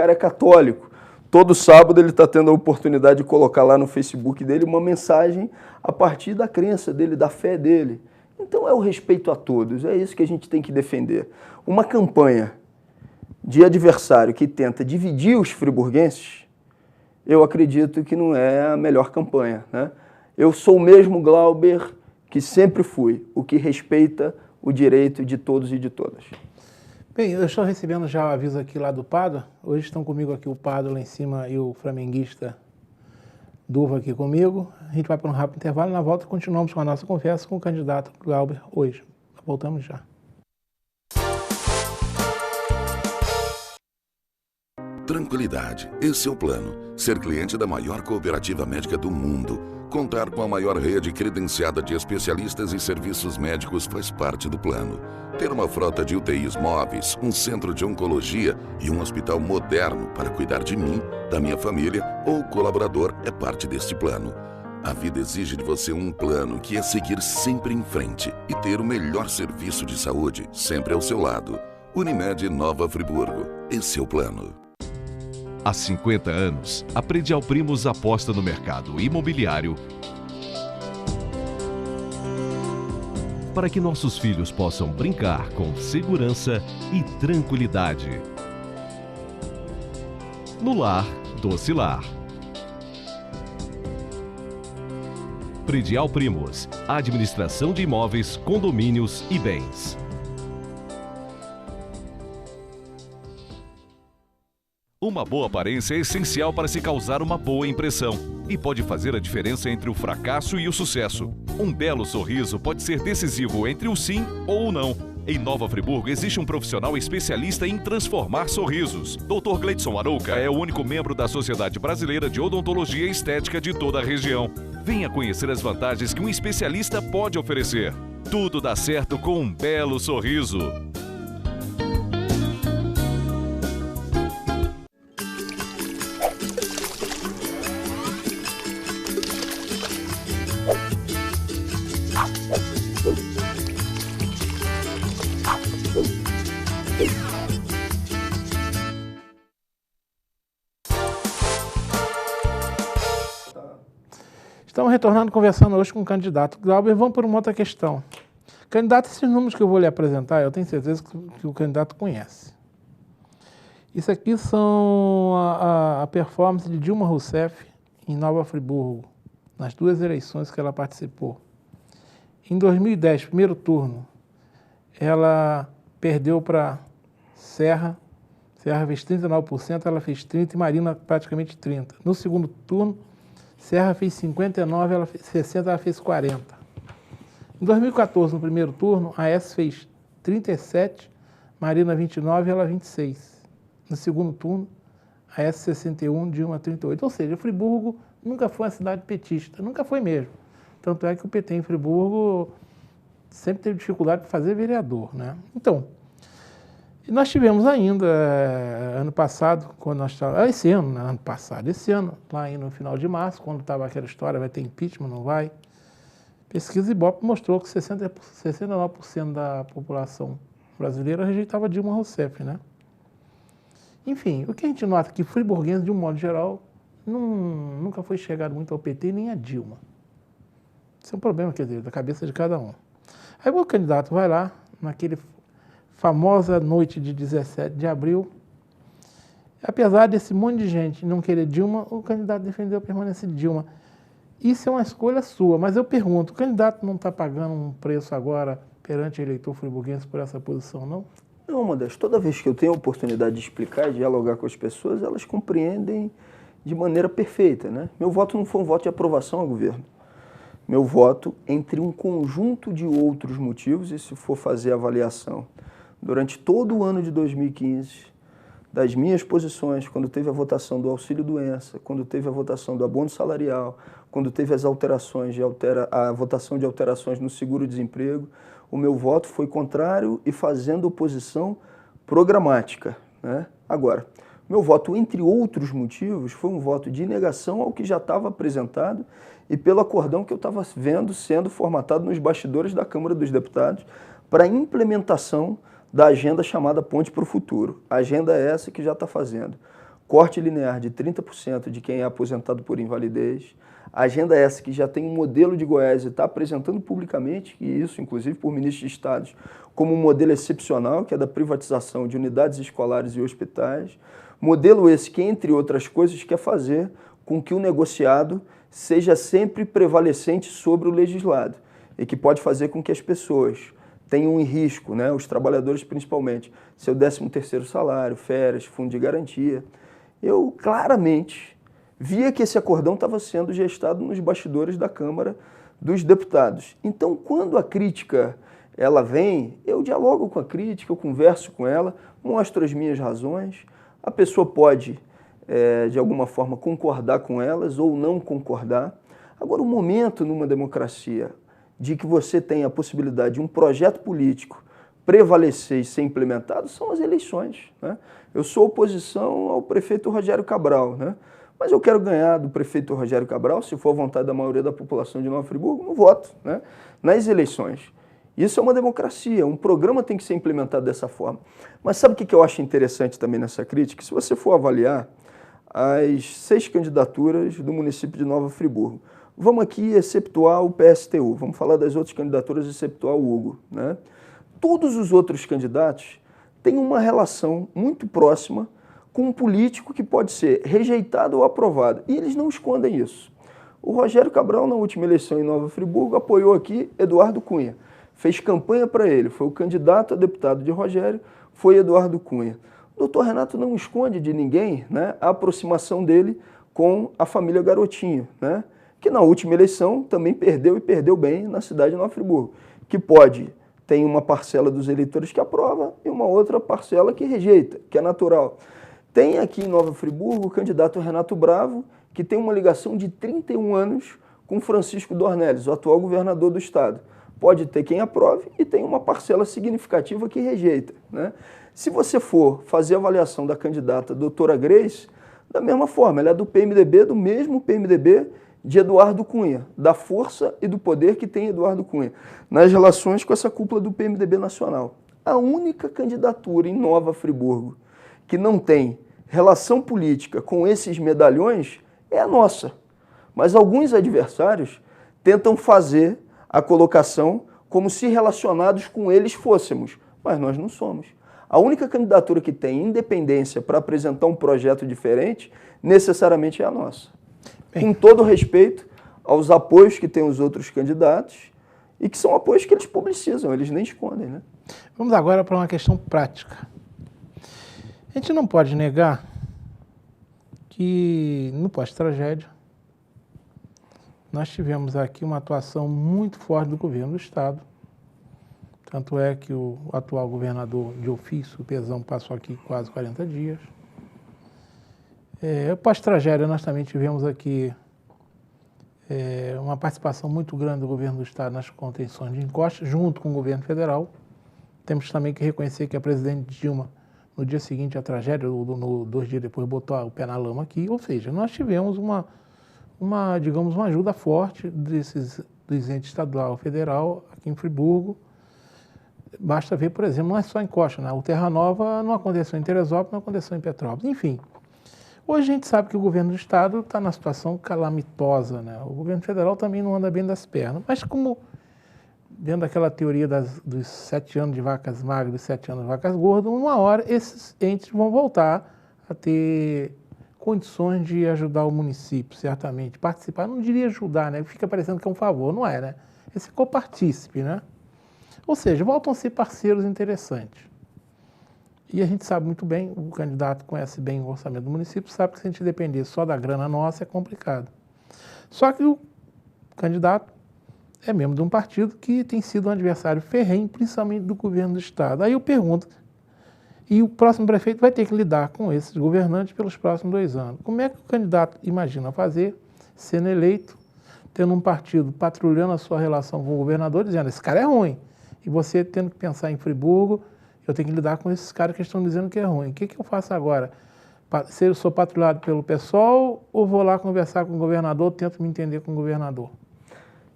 Speaker 3: é católico. Todo sábado ele está tendo a oportunidade de colocar lá no Facebook dele uma mensagem a partir da crença dele, da fé dele. Então é o respeito a todos, é isso que a gente tem que defender. Uma campanha de adversário que tenta dividir os friburguenses, eu acredito que não é a melhor campanha, né? Eu sou o mesmo Glauber que sempre fui, o que respeita o direito de todos e de todas.
Speaker 2: Bem, eu estou recebendo já o aviso aqui lá do Pado. Hoje estão comigo aqui o Pado lá em cima e o flamenguista Duva aqui comigo. A gente vai para um rápido intervalo e na volta continuamos com a nossa conversa com o candidato Glauber hoje. Voltamos já.
Speaker 4: Tranquilidade, esse é o plano. Ser cliente da maior cooperativa médica do mundo. Contar com a maior rede credenciada de especialistas em serviços médicos faz parte do plano. Ter uma frota de UTIs móveis, um centro de oncologia e um hospital moderno para cuidar de mim, da minha família ou colaborador é parte deste plano. A vida exige de você um plano que é seguir sempre em frente e ter o melhor serviço de saúde sempre ao seu lado. Unimed Nova Friburgo, esse é o plano.
Speaker 1: Há 50 anos, a Predial Primos aposta no mercado imobiliário para que nossos filhos possam brincar com segurança e tranquilidade. No lar, doce lar. Predial Primos, administração de imóveis, condomínios e bens. Uma boa aparência é essencial para se causar uma boa impressão e pode fazer a diferença entre o fracasso e o sucesso. Um belo sorriso pode ser decisivo entre o sim ou o não. Em Nova Friburgo existe um profissional especialista em transformar sorrisos. Dr. Gleidson Arouca é o único membro da Sociedade Brasileira de Odontologia e Estética de toda a região. Venha conhecer as vantagens que um especialista pode oferecer. Tudo dá certo com um belo sorriso.
Speaker 2: Estamos retornando, conversando hoje com o candidato Glauber. Vamos por uma outra questão. Candidato, esses números que eu vou lhe apresentar, eu tenho certeza que o candidato conhece. Isso aqui são a performance de Dilma Rousseff em Nova Friburgo, nas duas eleições que ela participou. Em 2010, primeiro turno, ela perdeu para Serra. Serra fez 39%, ela fez 30% e Marina praticamente 30%. No segundo turno, Serra fez 59%, ela fez 60%, ela fez 40%. Em 2014, no primeiro turno, a S fez 37%, Marina 29% e ela 26%. No segundo turno, a S 61%, Dilma 38%. Ou seja, Friburgo nunca foi uma cidade petista, nunca foi mesmo. Tanto é que o PT em Friburgo sempre teve dificuldade para fazer vereador, né? Então, nós tivemos ainda, ano passado, quando nós estávamos, esse ano, lá no final de março, quando estava aquela história, vai ter impeachment, não vai, pesquisa Ibope mostrou que 69% da população brasileira rejeitava Dilma Rousseff, né? Enfim, o que a gente nota é que friburguense, de um modo geral, nunca foi chegado muito ao PT nem a Dilma. Isso é um problema, quer dizer, da cabeça de cada um. Aí o candidato vai lá, naquele famosa noite de 17 de abril, apesar desse monte de gente não querer Dilma, o candidato defendeu a permanência de Dilma. Isso é uma escolha sua, mas eu pergunto, o candidato não está pagando um preço agora perante o eleitor friburguense por essa posição, não?
Speaker 3: Não, Modesto, toda vez que eu tenho a oportunidade de explicar e dialogar com as pessoas, elas compreendem de maneira perfeita, né? Meu voto não foi um voto de aprovação ao governo. Meu voto, entre um conjunto de outros motivos, e se for fazer a avaliação, durante todo o ano de 2015, das minhas posições, quando teve a votação do auxílio-doença, quando teve a votação do abono salarial, quando teve as alterações a votação de alterações no seguro-desemprego, o meu voto foi contrário e fazendo oposição programática, né? Agora, meu voto, entre outros motivos, foi um voto de negação ao que já estava apresentado e pelo acordão que eu estava vendo sendo formatado nos bastidores da Câmara dos Deputados para a implementação da agenda chamada Ponte para o Futuro. A agenda é essa que já está fazendo corte linear de 30% de quem é aposentado por invalidez. A agenda é essa que já tem um modelo de Goiás e está apresentando publicamente, e isso inclusive por ministros de estados, como um modelo excepcional, que é da privatização de unidades escolares e hospitais. Modelo esse que, entre outras coisas, quer fazer com que o negociado seja sempre prevalecente sobre o legislado e que pode fazer com que as pessoas tenham em risco, né, os trabalhadores principalmente, seu 13º salário, férias, fundo de garantia. Eu claramente via que esse acordão estava sendo gestado nos bastidores da Câmara dos Deputados. Então, quando a crítica ela vem, eu dialogo com a crítica, eu converso com ela, mostro as minhas razões, A pessoa pode, de alguma forma, concordar com elas ou não concordar. Agora, o momento numa democracia de que você tem a possibilidade de um projeto político prevalecer e ser implementado são as eleições, né? Eu sou oposição ao prefeito Rogério Cabral, né? Mas eu quero ganhar do prefeito Rogério Cabral, se for a vontade da maioria da população de Nova Friburgo, no voto, né? Nas eleições. Isso é uma democracia, um programa tem que ser implementado dessa forma. Mas sabe o que eu acho interessante também nessa crítica? Se você for avaliar as 6 candidaturas do município de Nova Friburgo, vamos aqui exceptuar o PSTU, vamos falar das outras candidaturas exceptuar o Hugo, né? Todos os outros candidatos têm uma relação muito próxima com um político que pode ser rejeitado ou aprovado, e eles não escondem isso. O Rogério Cabral, na última eleição em Nova Friburgo, apoiou aqui Eduardo Cunha, fez campanha para ele, foi o candidato a deputado de Rogério, foi Eduardo Cunha. O doutor Renato não esconde de ninguém, né, a aproximação dele com a família Garotinho, né, que na última eleição também perdeu e perdeu bem na cidade de Nova Friburgo, que tem uma parcela dos eleitores que aprova e uma outra parcela que rejeita, que é natural. Tem aqui em Nova Friburgo o candidato Renato Bravo, que tem uma ligação de 31 anos com Francisco Dornelles, o atual governador do estado. Pode ter quem aprove e tem uma parcela significativa que rejeita, né? Se você for fazer a avaliação da candidata doutora Grace, da mesma forma, ela é do PMDB, do mesmo PMDB de Eduardo Cunha, da força e do poder que tem Eduardo Cunha, nas relações com essa cúpula do PMDB nacional. A única candidatura em Nova Friburgo que não tem relação política com esses medalhões é a nossa. Mas alguns adversários tentam fazer a colocação como se relacionados com eles fôssemos, mas nós não somos. A única candidatura que tem independência para apresentar um projeto diferente, necessariamente é a nossa. Com todo respeito aos apoios que têm os outros candidatos e que são apoios que eles publicizam, eles nem escondem, né?
Speaker 2: Vamos agora para uma questão prática. A gente não pode negar que no pós-tragédia nós tivemos aqui uma atuação muito forte do governo do estado. Tanto é que o atual governador de ofício, o Pezão, passou aqui quase 40 dias. Pós-tragédia, nós também tivemos aqui uma participação muito grande do governo do estado nas contenções de encostas, junto com o governo federal. Temos também que reconhecer que a presidente Dilma, no dia seguinte à tragédia, 2 dias depois, botou o pé na lama aqui. Ou seja, nós tivemos digamos, uma ajuda forte dos entes estadual e federal aqui em Friburgo. Basta ver, por exemplo, não é só em Costa, né? O Terra Nova não aconteceu em Teresópolis, não aconteceu em Petrópolis. Enfim, hoje a gente sabe que o governo do estado está na situação calamitosa, né? O governo federal também não anda bem das pernas. Mas como, dentro daquela teoria dos 7 anos de vacas magras e 7 anos de vacas gordas, uma hora esses entes vão voltar a ter condições de ajudar o município, certamente. Participar, não diria ajudar, né? Fica parecendo que é um favor, não é, né? Esse copartícipe, né? Ou seja, voltam a ser parceiros interessantes. E a gente sabe muito bem, o candidato conhece bem o orçamento do município, sabe que se a gente depender só da grana nossa é complicado. Só que o candidato é membro de um partido que tem sido um adversário ferrenho, principalmente do governo do estado. Aí eu pergunto, e o próximo prefeito vai ter que lidar com esses governantes pelos próximos 2 anos. Como é que o candidato imagina fazer, sendo eleito, tendo um partido patrulhando a sua relação com o governador, dizendo, esse cara é ruim. E você tendo que pensar em Friburgo, eu tenho que lidar com esses caras que estão dizendo que é ruim. O que eu faço agora? Se eu sou patrulhado pelo PSOL ou vou lá conversar com o governador, tento me entender com o governador?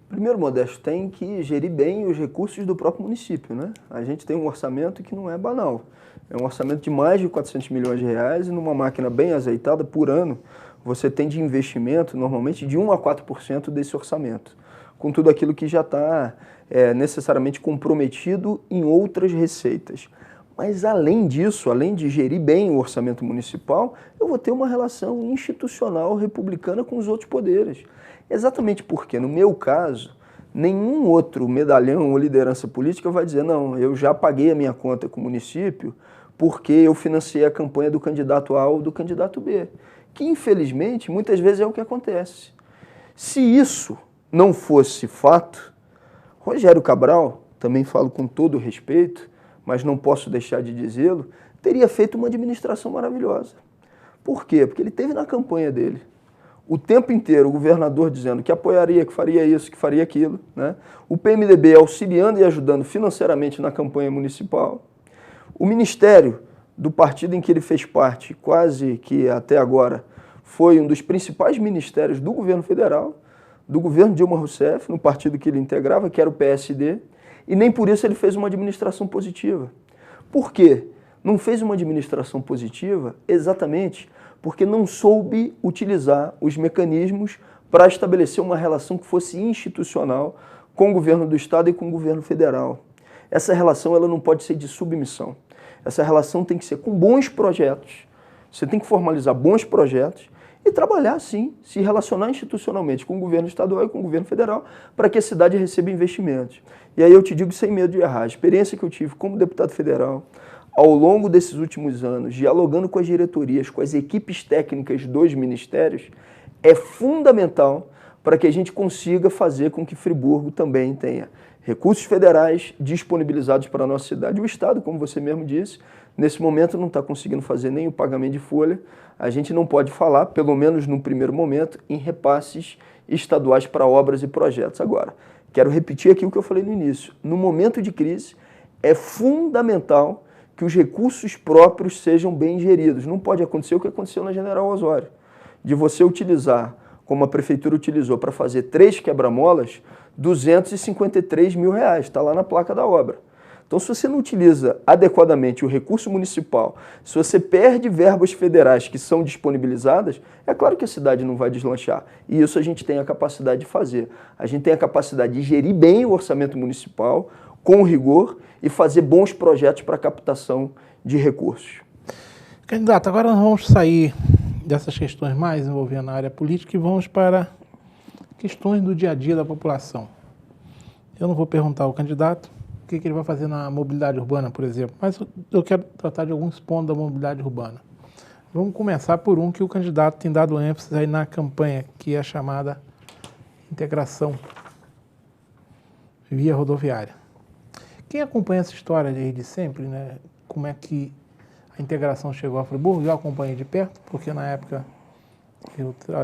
Speaker 3: Primeiro, Modesto, tem que gerir bem os recursos do próprio município, né? A gente tem um orçamento que não é banal. É um orçamento de mais de 400 milhões de reais e numa máquina bem azeitada, por ano, você tem de investimento, normalmente, de 1 a 4% desse orçamento, com tudo aquilo que já está necessariamente comprometido em outras receitas. Mas, além disso, além de gerir bem o orçamento municipal, eu vou ter uma relação institucional republicana com os outros poderes. Exatamente porque, no meu caso, nenhum outro medalhão ou liderança política vai dizer, não, eu já paguei a minha conta com o município porque eu financiei a campanha do candidato A ou do candidato B. Que, infelizmente, muitas vezes é o que acontece. Se isso não fosse fato, Rogério Cabral, também falo com todo respeito, mas não posso deixar de dizê-lo, teria feito uma administração maravilhosa. Por quê? Porque ele teve na campanha dele o tempo inteiro o governador dizendo que apoiaria, que faria isso, que faria aquilo, né? O PMDB auxiliando e ajudando financeiramente na campanha municipal. O ministério do partido em que ele fez parte, quase que até agora, foi um dos principais ministérios do governo federal, do governo Dilma Rousseff, no partido que ele integrava, que era o PSD, e nem por isso ele fez uma administração positiva. Por quê? Não fez uma administração positiva exatamente porque não soube utilizar os mecanismos para estabelecer uma relação que fosse institucional com o governo do Estado e com o governo federal. Essa relação ela não pode ser de submissão. Essa relação tem que ser com bons projetos. Você tem que formalizar bons projetos e trabalhar, sim, se relacionar institucionalmente com o governo estadual e com o governo federal para que a cidade receba investimentos. E aí eu te digo sem medo de errar, a experiência que eu tive como deputado federal, ao longo desses últimos anos, dialogando com as diretorias, com as equipes técnicas dos ministérios, é fundamental para que a gente consiga fazer com que Friburgo também tenha recursos federais disponibilizados para a nossa cidade. O Estado, como você mesmo disse, nesse momento não está conseguindo fazer nem o pagamento de folha. A gente não pode falar, pelo menos no primeiro momento, em repasses estaduais para obras e projetos. Agora, quero repetir aqui o que eu falei no início. No momento de crise, é fundamental que os recursos próprios sejam bem geridos. Não pode acontecer o que aconteceu na General Osório, de você utilizar, como a prefeitura utilizou para fazer 3 quebra-molas, 253 mil reais, está lá na placa da obra. Então, se você não utiliza adequadamente o recurso municipal, se você perde verbas federais que são disponibilizadas, é claro que a cidade não vai deslanchar. E isso a gente tem a capacidade de fazer. A gente tem a capacidade de gerir bem o orçamento municipal, com rigor, e fazer bons projetos para captação de recursos.
Speaker 2: Candidato, agora nós vamos sair dessas questões mais envolvendo a área política e vamos para questões do dia a dia da população. Eu não vou perguntar ao candidato o que ele vai fazer na mobilidade urbana, por exemplo, mas eu quero tratar de alguns pontos da mobilidade urbana. Vamos começar por um que o candidato tem dado ênfase aí na campanha, que é a chamada integração via rodoviária. Quem acompanha essa história desde sempre, né, como é que a integração chegou a Friburgo, eu acompanhei de perto, porque na época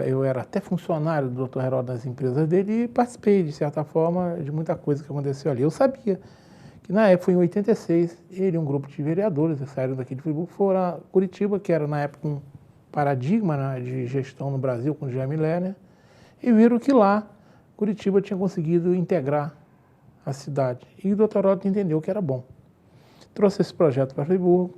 Speaker 2: eu era até funcionário do Dr. Heródoto nas empresas dele e participei, de certa forma, de muita coisa que aconteceu ali. Eu sabia que na época, foi em 86, ele e um grupo de vereadores que saíram daqui de Friburgo foram a Curitiba, que era na época um paradigma, né, de gestão no Brasil com o Jaime Lerner, e viram que lá Curitiba tinha conseguido integrar a cidade. E o Dr. Heródoto entendeu que era bom. Trouxe esse projeto para Friburgo.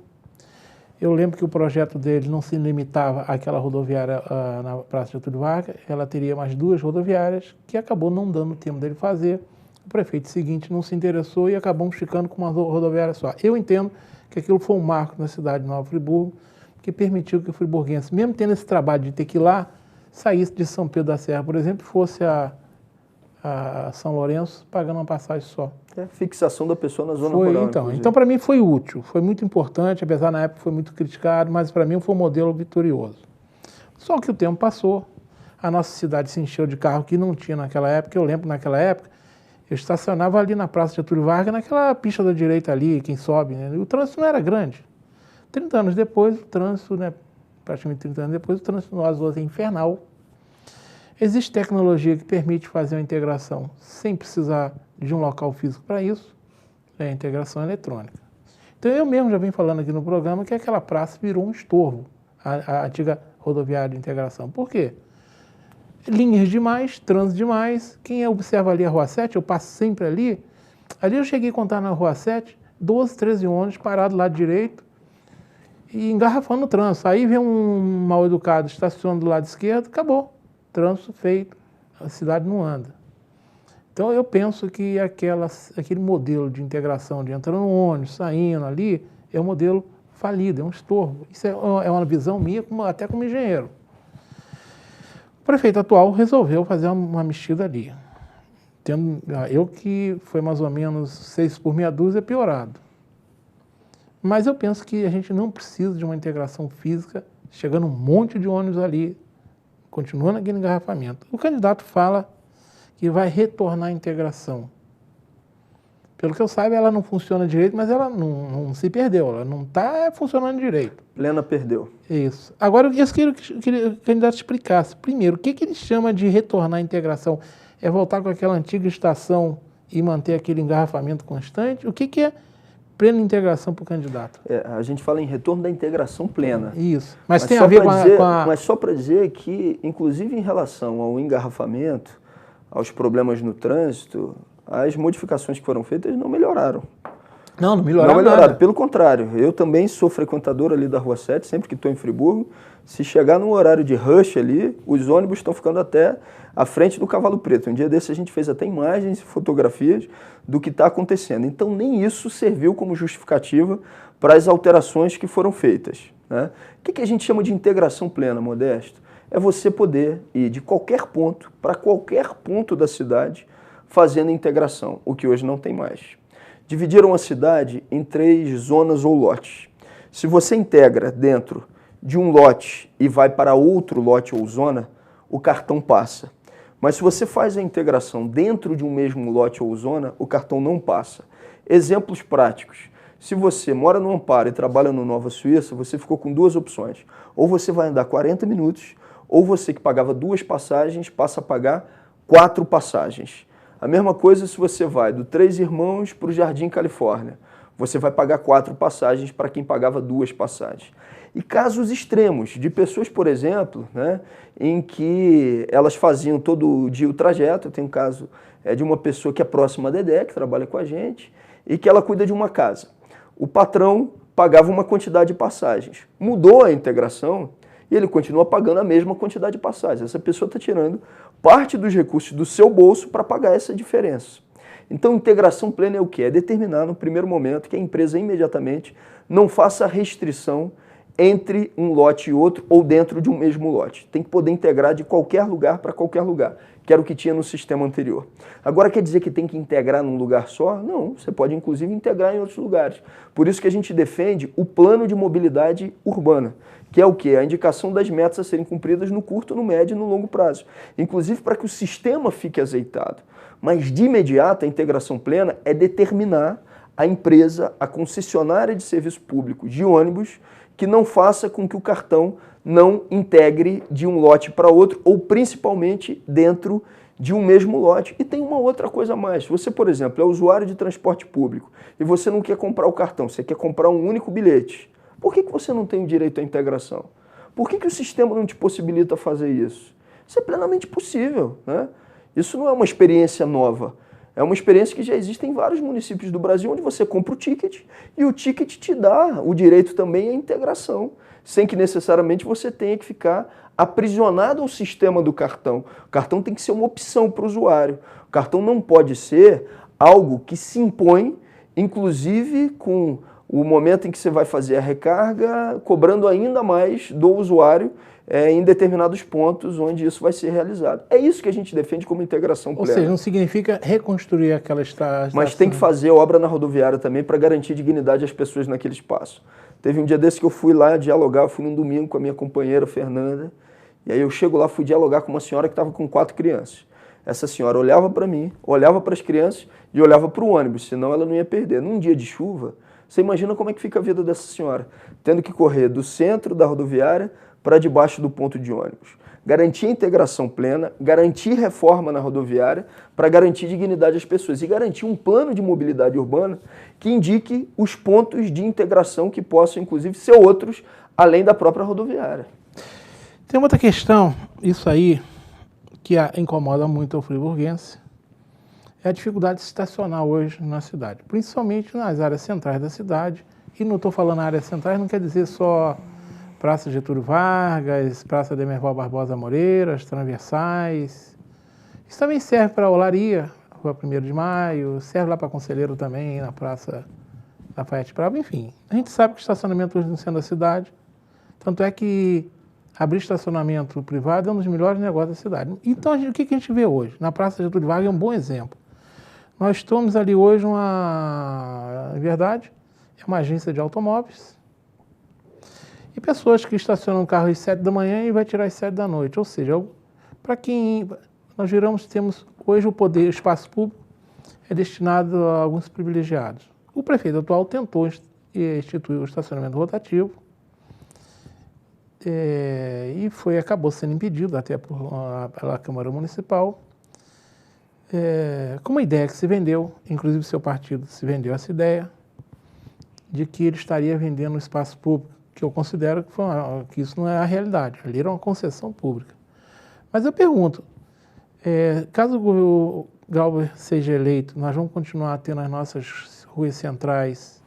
Speaker 2: Eu lembro que o projeto dele não se limitava àquela rodoviária na Praça Getúlio Vargas, ela teria mais 2 rodoviárias, que acabou não dando tempo dele fazer. O prefeito seguinte não se interessou e acabamos ficando com uma rodoviária só. Eu entendo que aquilo foi um marco na cidade de Nova Friburgo, que permitiu que o friburguense, mesmo tendo esse trabalho de ter que ir lá, saísse de São Pedro da Serra, por exemplo, fosse a São Lourenço pagando uma passagem só.
Speaker 3: É a fixação da pessoa na zona rural.
Speaker 2: Então para mim foi útil, foi muito importante, apesar na época foi muito criticado, mas para mim foi um modelo vitorioso. Só que o tempo passou, a nossa cidade se encheu de carro que não tinha naquela época. Eu lembro naquela época, eu estacionava ali na Praça Getúlio Vargas, naquela pista da direita ali, quem sobe, né? E o trânsito não era grande. 30 anos depois, o trânsito, né, praticamente 30 anos depois, o trânsito nas ruas é infernal. Existe tecnologia que permite fazer uma integração sem precisar de um local físico para isso, é a integração eletrônica. Então eu mesmo já venho falando aqui no programa que aquela praça virou um estorvo, a antiga rodoviária de integração. Por quê? Linhas demais, trânsito demais. Quem observa ali a Rua 7, eu passo sempre ali. Ali eu cheguei a contar na Rua 7, 12, 13 ônibus parados lá direito e engarrafando o trânsito. Aí vem um mal educado, estaciona do lado esquerdo, acabou. Trânsito feito, a cidade não anda. Então eu penso que aquele modelo de integração, de entrar no ônibus, saindo ali, é um modelo falido, é um estorvo. Isso é uma visão minha, até como engenheiro. O prefeito atual resolveu fazer uma mexida ali. Eu que foi mais ou menos 6 por meia dúzia piorado. Mas eu penso que a gente não precisa de uma integração física, chegando um monte de ônibus ali, continuando aquele engarrafamento. O candidato fala que vai retornar a integração. Pelo que eu saiba, ela não funciona direito, mas ela não se perdeu, ela não está funcionando direito.
Speaker 3: Plena perdeu.
Speaker 2: Isso. Agora, eu queria que o candidato explicasse. Primeiro, o que ele chama de retornar à integração? É voltar com aquela antiga estação e manter aquele engarrafamento constante? O que é plena integração para o candidato?
Speaker 3: A gente fala em retorno da integração plena.
Speaker 2: Isso. Mas tem a ver com a...
Speaker 3: Mas só para dizer que, inclusive em relação ao engarrafamento, aos problemas no trânsito, as modificações que foram feitas não melhoraram.
Speaker 2: Não melhoraram
Speaker 3: nada. Pelo contrário, eu também sou frequentador ali da Rua 7, sempre que estou em Friburgo. Se chegar num horário de rush ali, os ônibus estão ficando até à frente do Cavalo Preto. Um dia desse a gente fez até imagens e fotografias do que está acontecendo. Então nem isso serviu como justificativa para as alterações que foram feitas, né? O que a gente chama de integração plena, Modesto? É você poder ir de qualquer ponto para qualquer ponto da cidade fazendo integração, o que hoje não tem mais. Dividiram a cidade em 3 zonas ou lotes. Se você integra dentro de um lote e vai para outro lote ou zona, o cartão passa. Mas se você faz a integração dentro de um mesmo lote ou zona, o cartão não passa. Exemplos práticos. Se você mora no Amparo e trabalha no Nova Suíça, você ficou com 2 opções. Ou você vai andar 40 minutos, ou você que pagava 2 passagens passa a pagar 4 passagens. A mesma coisa se você vai do Três Irmãos para o Jardim Califórnia. Você vai pagar 4 passagens para quem pagava 2 passagens. E casos extremos, de pessoas, por exemplo, né, em que elas faziam todo dia o trajeto. Eu tenho um caso de uma pessoa que é próxima à Dedé, que trabalha com a gente, e que ela cuida de uma casa. O patrão pagava uma quantidade de passagens. Mudou a integração e ele continua pagando a mesma quantidade de passagens. Essa pessoa está tirando parte dos recursos do seu bolso para pagar essa diferença. Então, integração plena é o quê? É determinar no primeiro momento que a empresa imediatamente não faça restrição entre um lote e outro ou dentro de um mesmo lote. Tem que poder integrar de qualquer lugar para qualquer lugar, que era o que tinha no sistema anterior. Agora, quer dizer que tem que integrar num lugar só? Não, você pode inclusive integrar em outros lugares. Por isso que a gente defende o plano de mobilidade urbana, que é o quê? A indicação das metas a serem cumpridas no curto, no médio e no longo prazo. Inclusive para que o sistema fique azeitado. Mas de imediato a integração plena é determinar a empresa, a concessionária de serviço público de ônibus, que não faça com que o cartão não integre de um lote para outro, ou principalmente dentro de um mesmo lote. E tem uma outra coisa a mais. Se você, por exemplo, é usuário de transporte público e você não quer comprar o cartão, você quer comprar um único bilhete, por que você não tem o direito à integração? Por que o sistema não te possibilita fazer isso? Isso é plenamente possível, né? Isso não é uma experiência nova. É uma experiência que já existe em vários municípios do Brasil, onde você compra o ticket e o ticket te dá o direito também à integração, sem que necessariamente você tenha que ficar aprisionado ao sistema do cartão. O cartão tem que ser uma opção para o usuário. O cartão não pode ser algo que se impõe, inclusive com o momento em que você vai fazer a recarga, cobrando ainda mais do usuário em determinados pontos onde isso vai ser realizado. É isso que a gente defende como integração plena.
Speaker 2: Ou seja, não significa reconstruir aquela estação.
Speaker 3: Mas tem que fazer obra na rodoviária também para garantir dignidade às pessoas naquele espaço. Teve um dia desse que eu fui lá dialogar, eu fui num domingo com a minha companheira Fernanda, e aí eu chego lá, fui dialogar com uma senhora que estava com 4 crianças. Essa senhora olhava para mim, olhava para as crianças e olhava para o ônibus, senão ela não ia perder. Num dia de chuva, você imagina como é que fica a vida dessa senhora, tendo que correr do centro da rodoviária para debaixo do ponto de ônibus. Garantir a integração plena, garantir reforma na rodoviária para garantir dignidade às pessoas e garantir um plano de mobilidade urbana que indique os pontos de integração que possam, inclusive, ser outros, além da própria rodoviária.
Speaker 2: Tem outra questão, isso aí, que incomoda muito o friburguense, é a dificuldade de estacionar hoje na cidade, principalmente nas áreas centrais da cidade. E não estou falando áreas centrais, não quer dizer só Praça Getúlio Vargas, Praça Demerval Barbosa Moreira, as transversais. Isso também serve para a Olaria, Rua 1º de Maio, serve lá para Conselheiro também, na Praça Lafayette Bravo, enfim. A gente sabe que o estacionamento hoje no centro da cidade, tanto é que abrir estacionamento privado é um dos melhores negócios da cidade. Então, o que a gente vê hoje? Na Praça Getúlio Vargas é um bom exemplo. Nós estamos ali hoje em verdade, é uma agência de automóveis, e pessoas que estacionam o carro às 7 da manhã e vai tirar às 7 da noite. Ou seja, para quem nós temos hoje o poder, o espaço público, é destinado a alguns privilegiados. O prefeito atual tentou instituir o estacionamento rotativo e acabou sendo impedido até pela Câmara Municipal, com uma ideia que se vendeu, inclusive seu partido se vendeu essa ideia, de que ele estaria vendendo o espaço público, que eu considero que isso não é a realidade. Ali era uma concessão pública. Mas eu pergunto, caso o Galber seja eleito, nós vamos continuar tendo as nossas ruas centrais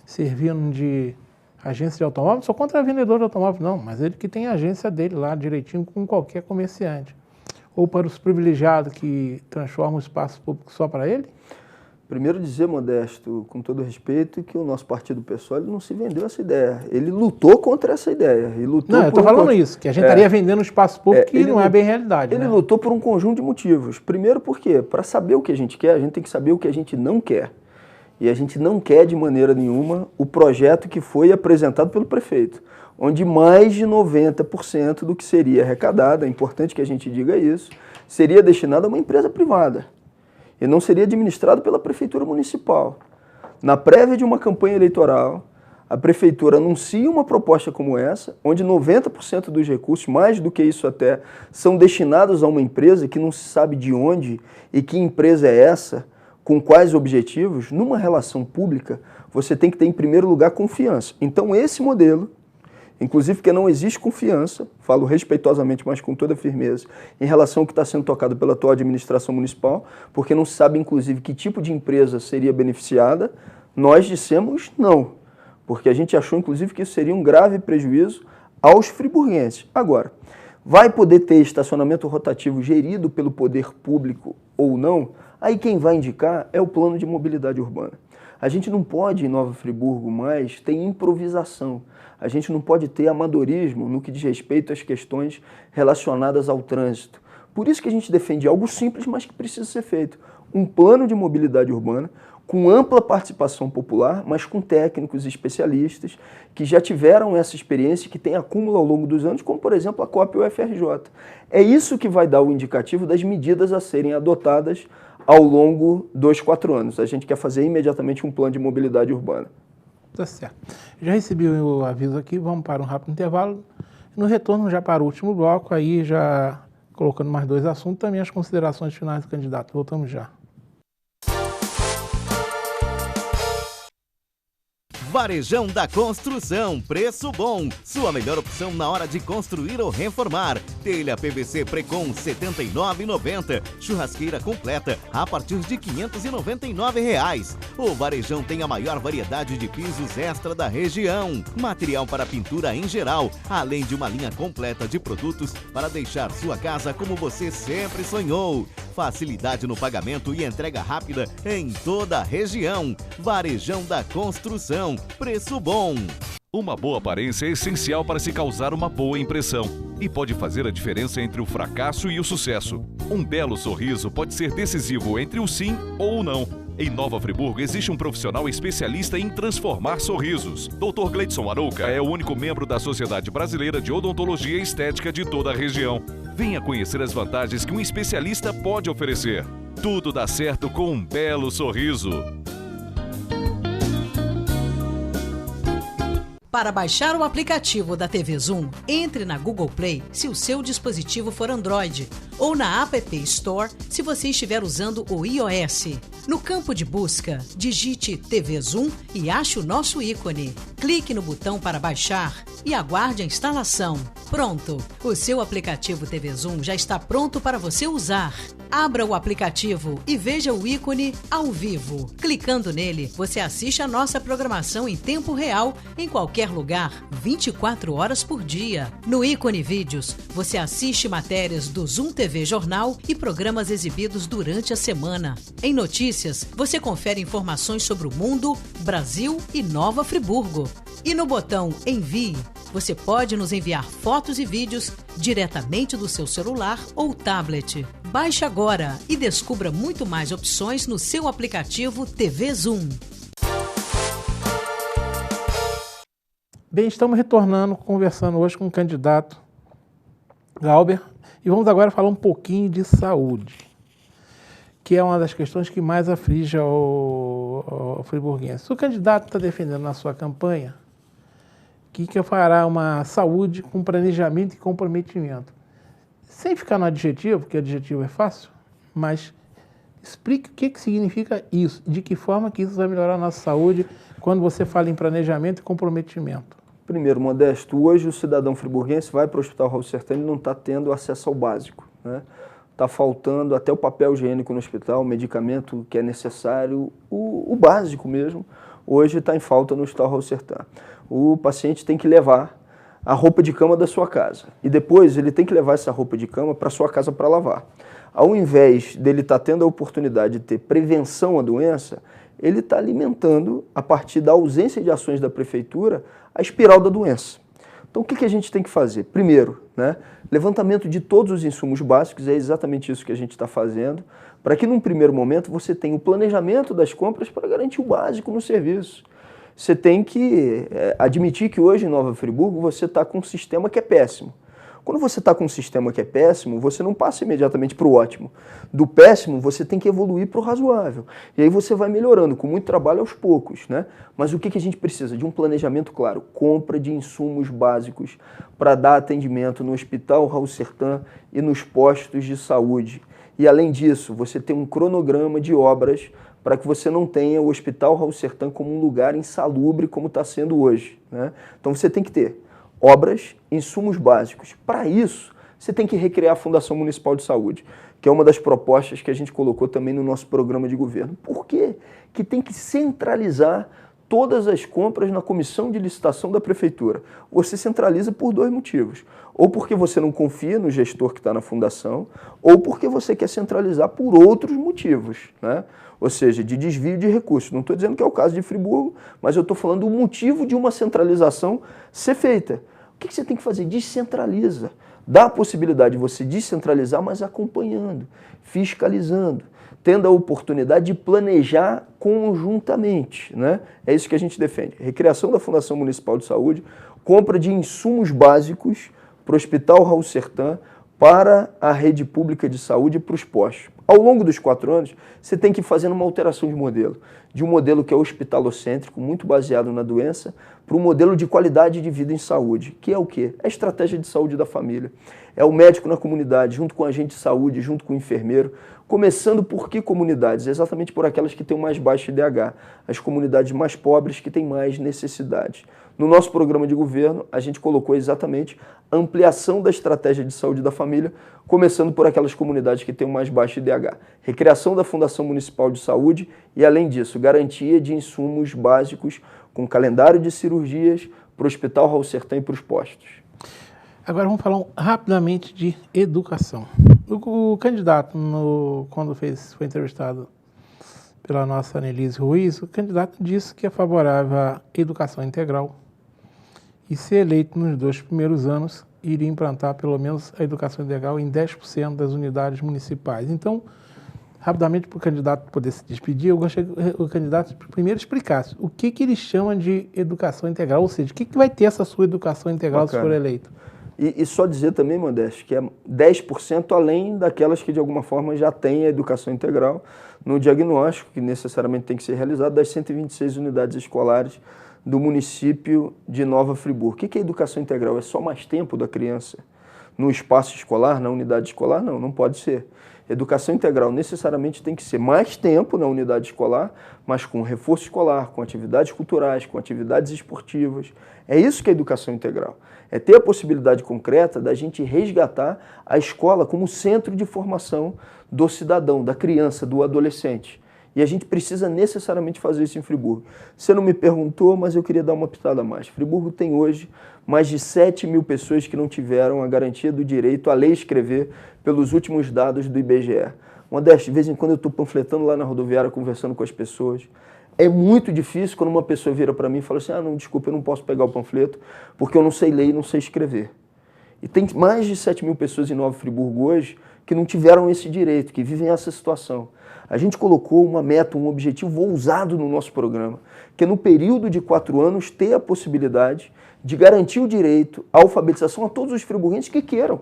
Speaker 2: servindo de agência de automóvel? Não sou contra vendedor de automóvel, não, mas ele que tem a agência dele lá direitinho com qualquer comerciante. Ou para os privilegiados que transformam o espaço público só para ele?
Speaker 3: Primeiro dizer, Modesto, com todo respeito, que o nosso partido PSOL não se vendeu essa ideia. Ele lutou contra essa ideia. Eu
Speaker 2: estou falando isso, que a gente estaria vendendo o espaço público que não é bem realidade.
Speaker 3: Ele lutou por um conjunto de motivos. Primeiro porque, para saber o que a gente quer, a gente tem que saber o que a gente não quer. E a gente não quer de maneira nenhuma o projeto que foi apresentado pelo prefeito, onde mais de 90% do que seria arrecadado, é importante que a gente diga isso, seria destinado a uma empresa privada e não seria administrado pela Prefeitura Municipal. Na prévia de uma campanha eleitoral, a Prefeitura anuncia uma proposta como essa, onde 90% dos recursos, mais do que isso até, são destinados a uma empresa que não se sabe de onde e que empresa é essa, com quais objetivos. Numa relação pública, você tem que ter, em primeiro lugar, confiança. Então, esse modelo, inclusive porque não existe confiança, falo respeitosamente, mas com toda firmeza, em relação ao que está sendo tocado pela atual administração municipal, porque não se sabe, inclusive, que tipo de empresa seria beneficiada, nós dissemos não, porque a gente achou, inclusive, que isso seria um grave prejuízo aos friburguenses. Agora, vai poder ter estacionamento rotativo gerido pelo poder público ou não? Aí quem vai indicar é o plano de mobilidade urbana. A gente não pode, em Nova Friburgo, mais ter improvisação. A gente não pode ter amadorismo no que diz respeito às questões relacionadas ao trânsito. Por isso que a gente defende algo simples, mas que precisa ser feito. Um plano de mobilidade urbana com ampla participação popular, mas com técnicos e especialistas que já tiveram essa experiência e que têm acúmulo ao longo dos anos, como, por exemplo, a COP e o UFRJ. É isso que vai dar o indicativo das medidas a serem adotadas ao longo dos 4 anos. A gente quer fazer imediatamente um plano de mobilidade urbana.
Speaker 2: Tá certo. Já recebi o aviso aqui, vamos para um rápido intervalo. No retorno, já para o último bloco, aí já colocando mais 2 assuntos, também as considerações finais do candidato. Voltamos já.
Speaker 5: Varejão da Construção, preço bom. Sua melhor opção na hora de construir ou reformar. Telha PVC Precon R$ 79,90. Churrasqueira completa a partir de R$ 599. O Varejão tem a maior variedade de pisos extra da região. Material para pintura em geral, além de uma linha completa de produtos para deixar sua casa como você sempre sonhou. Facilidade no pagamento e entrega rápida em toda a região. Varejão da Construção, preço bom.
Speaker 1: Uma boa aparência é essencial para se causar uma boa impressão e pode fazer a diferença entre o fracasso e o sucesso. Um belo sorriso pode ser decisivo entre o sim ou o não. Em Nova Friburgo existe um profissional especialista em transformar sorrisos. Dr. Gleidson Arouca é o único membro da Sociedade Brasileira de Odontologia e Estética de toda a região. Venha conhecer as vantagens que um especialista pode oferecer. Tudo dá certo com um belo sorriso.
Speaker 6: Para baixar o aplicativo da TV Zoom, entre na Google Play se o seu dispositivo for Android ou na App Store se você estiver usando o iOS. No campo de busca, digite TV Zoom e ache o nosso ícone. Clique no botão para baixar e aguarde a instalação. Pronto! O seu aplicativo TV Zoom já está pronto para você usar. Abra o aplicativo e veja o ícone ao vivo. Clicando nele, você assiste a nossa programação em tempo real, em qualquer lugar, 24 horas por dia. No ícone Vídeos, você assiste matérias do Zoom TV Jornal e programas exibidos durante a semana. Em Notícias, você confere informações sobre o mundo, Brasil e Nova Friburgo. E no botão Envie, você pode nos enviar fotos e vídeos diretamente do seu celular ou tablet. Baixe agora e descubra muito mais opções no seu aplicativo TV Zoom.
Speaker 2: Bem, estamos retornando, conversando hoje com o candidato Galber e vamos agora falar um pouquinho de saúde. que é uma das questões que mais aflige ao friburguense. Se o candidato está defendendo na sua campanha que fará uma saúde com planejamento e comprometimento, sem ficar no adjetivo, porque adjetivo é fácil, mas explique o que significa isso, de que forma que isso vai melhorar a nossa saúde quando você fala em planejamento e comprometimento.
Speaker 3: Primeiro, Modesto, hoje o cidadão friburguense vai para o Hospital Raul Sertã e não está tendo acesso ao básico, né? Está faltando até o papel higiênico no hospital, o medicamento que é necessário, o básico mesmo, hoje está em falta no Hospital Raul Sertã. O paciente tem que levar a roupa de cama da sua casa e depois ele tem que levar essa roupa de cama para a sua casa para lavar. Ao invés dele estar tendo a oportunidade de ter prevenção à doença, ele está alimentando, a partir da ausência de ações da prefeitura, a espiral da doença. Então, o que a gente tem que fazer? Primeiro, né, levantamento de todos os insumos básicos, é exatamente isso que a gente está fazendo, para que num primeiro momento você tenha o planejamento das compras para garantir o básico no serviço. Você tem que admitir que hoje em Nova Friburgo você está com um sistema que é péssimo. Quando você está com um sistema que é péssimo, você não passa imediatamente para o ótimo. Do péssimo, você tem que evoluir para o razoável. E aí você vai melhorando, com muito trabalho aos poucos, né? Mas o que a gente precisa? De um planejamento claro. Compra de insumos básicos para dar atendimento no Hospital Raul Sertã e nos postos de saúde. E além disso, você tem um cronograma de obras para que você não tenha o Hospital Raul Sertã como um lugar insalubre como está sendo hoje, né? Então você tem que ter obras, insumos básicos. Para isso, você tem que recriar a Fundação Municipal de Saúde, que é uma das propostas que a gente colocou também no nosso programa de governo. Por quê? Que tem que centralizar todas as compras na comissão de licitação da prefeitura. Você centraliza por dois motivos. Ou porque você não confia no gestor que está na fundação, ou porque você quer centralizar por outros motivos, né? Ou seja, de desvio de recursos. Não estou dizendo que é o caso de Friburgo, mas eu estou falando do motivo de uma centralização ser feita. O que você tem que fazer? Descentraliza. Dá a possibilidade de você descentralizar, mas acompanhando, fiscalizando, tendo a oportunidade de planejar conjuntamente, né? É isso que a gente defende. Recriação da Fundação Municipal de Saúde, compra de insumos básicos para o Hospital Raul Sertã, para a rede pública de saúde e para os postos. Ao longo dos 4 anos, você tem que ir fazendo uma alteração de um modelo que é hospitalocêntrico, muito baseado na doença, para um modelo de qualidade de vida em saúde, que é o quê? É a estratégia de saúde da família. É o médico na comunidade, junto com o agente de saúde, junto com o enfermeiro, começando por que comunidades? Exatamente por aquelas que têm o mais baixo IDH, as comunidades mais pobres que têm mais necessidades. No nosso programa de governo, a gente colocou exatamente a ampliação da estratégia de saúde da família, começando por aquelas comunidades que têm o mais baixo IDH. Recriação da Fundação Municipal de Saúde e, além disso, garantia de insumos básicos com calendário de cirurgias para o Hospital Raul Sertã e para os postos.
Speaker 2: Agora vamos falar rapidamente de educação. O candidato, quando foi entrevistado pela nossa Anelise Ruiz, o candidato disse que é favorável à educação integral e, se eleito nos 2 primeiros anos, iria implantar pelo menos a educação integral em 10% das unidades municipais. Então, rapidamente, para o candidato poder se despedir, eu gostaria que o candidato primeiro explicasse o que ele chama de educação integral, ou seja, o que vai ter essa sua educação integral se for eleito.
Speaker 3: E só dizer também, Modesto, que é 10% além daquelas que de alguma forma já têm a educação integral no diagnóstico, que necessariamente tem que ser realizado, das 126 unidades escolares do município de Nova Friburgo. O que é educação integral? É só mais tempo da criança no espaço escolar, na unidade escolar? Não, não pode ser. Educação integral necessariamente tem que ser mais tempo na unidade escolar, mas com reforço escolar, com atividades culturais, com atividades esportivas. É isso que é educação integral. É ter a possibilidade concreta da gente resgatar a escola como centro de formação do cidadão, da criança, do adolescente. E a gente precisa necessariamente fazer isso em Friburgo. Você não me perguntou, mas eu queria dar uma pitada a mais. Friburgo tem hoje mais de 7 mil pessoas que não tiveram a garantia do direito a ler e escrever pelos últimos dados do IBGE. Modesto, de vez em quando eu estou panfletando lá na rodoviária, conversando com as pessoas. É muito difícil quando uma pessoa vira para mim e fala assim, não, desculpa, eu não posso pegar o panfleto porque eu não sei ler e não sei escrever. E tem mais de 7 mil pessoas em Nova Friburgo hoje que não tiveram esse direito, que vivem essa situação. A gente colocou uma meta, um objetivo ousado no nosso programa, que é no período de 4 anos ter a possibilidade de garantir o direito à alfabetização a todos os friburguenses que queiram.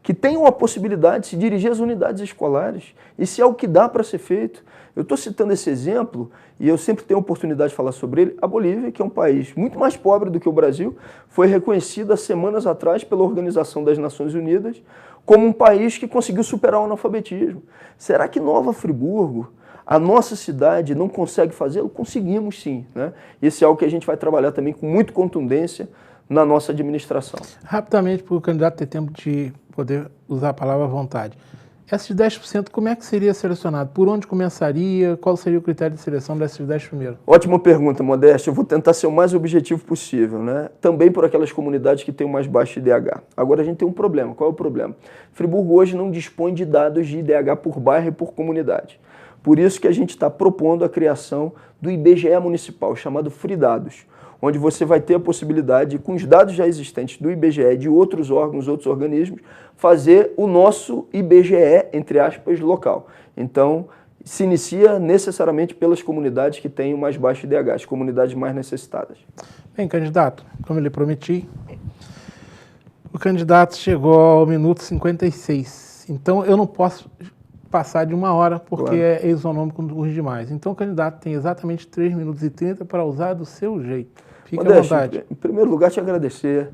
Speaker 3: que tenham a possibilidade de se dirigir às unidades escolares. Isso é o que dá para ser feito. Eu estou citando esse exemplo, e eu sempre tenho a oportunidade de falar sobre ele. A Bolívia, que é um país muito mais pobre do que o Brasil, foi reconhecida semanas atrás pela Organização das Nações Unidas como um país que conseguiu superar o analfabetismo. Será que Nova Friburgo, a nossa cidade, não consegue fazê-lo? Conseguimos sim, né? Esse é algo que a gente vai trabalhar também com muita contundência na nossa administração.
Speaker 2: Rapidamente, para o candidato ter tempo de poder usar a palavra à vontade. Esses 10%, como é que seria selecionado? Por onde começaria? Qual seria o critério de seleção desses 10 primeiros?
Speaker 3: Ótima pergunta, Modéstia. Eu vou tentar ser o mais objetivo possível, né? Também por aquelas comunidades que têm o mais baixo IDH. Agora a gente tem um problema. Qual é o problema? Friburgo hoje não dispõe de dados de IDH por bairro e por comunidade. Por isso que a gente está propondo a criação do IBGE municipal, chamado Fridados, onde você vai ter a possibilidade, com os dados já existentes do IBGE e de outros órgãos, outros organismos, fazer o nosso IBGE, entre aspas, local. Então, se inicia necessariamente pelas comunidades que têm o mais baixo IDH, as comunidades mais necessitadas.
Speaker 2: Bem, candidato, como eu lhe prometi, o candidato chegou ao minuto 56. Então, eu não posso passar de 1 hora, porque claro, é isonômico com os demais. Então, o candidato tem exatamente 3 minutos e 30 para usar do seu jeito. Fique à vontade.
Speaker 3: Em primeiro lugar, te agradecer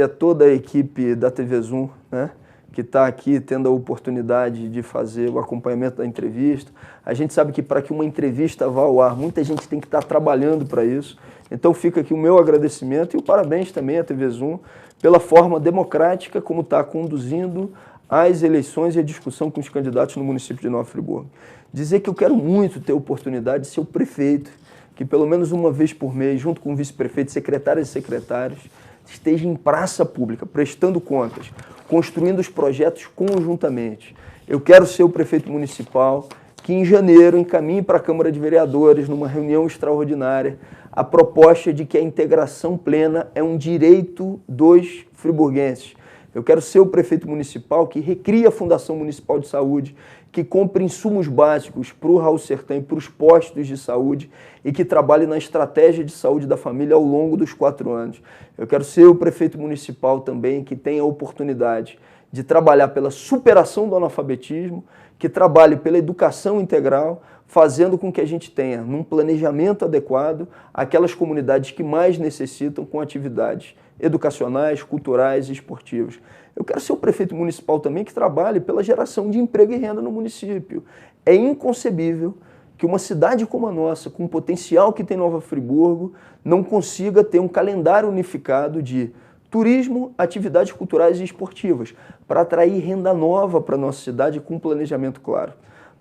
Speaker 3: a toda a equipe da TV Zoom, né, que está aqui tendo a oportunidade de fazer o acompanhamento da entrevista. A gente sabe que para que uma entrevista vá ao ar, muita gente tem que estar trabalhando para isso. Então fica aqui o meu agradecimento e o parabéns também à TV Zoom pela forma democrática como está conduzindo as eleições e a discussão com os candidatos no município de Nova Friburgo. Dizer que eu quero muito ter a oportunidade de ser o prefeito, que pelo menos uma vez por mês, junto com o vice-prefeito, secretárias e secretários, esteja em praça pública, prestando contas, construindo os projetos conjuntamente. Eu quero ser o prefeito municipal que em janeiro encaminhe para a Câmara de Vereadores, numa reunião extraordinária, a proposta de que a integração plena é um direito dos friburguenses. Eu quero ser o prefeito municipal que recria a Fundação Municipal de Saúde, que compre insumos básicos para o Raul Sertã e para os postos de saúde e que trabalhe na estratégia de saúde da família ao longo dos 4 anos. Eu quero ser o prefeito municipal também que tenha a oportunidade de trabalhar pela superação do analfabetismo, que trabalhe pela educação integral, fazendo com que a gente tenha, num planejamento adequado, aquelas comunidades que mais necessitam com atividades educacionais, culturais e esportivas. Eu quero ser o prefeito municipal também que trabalhe pela geração de emprego e renda no município. É inconcebível que uma cidade como a nossa, com o potencial que tem Nova Friburgo, não consiga ter um calendário unificado de turismo, atividades culturais e esportivas, para atrair renda nova para a nossa cidade com um planejamento claro.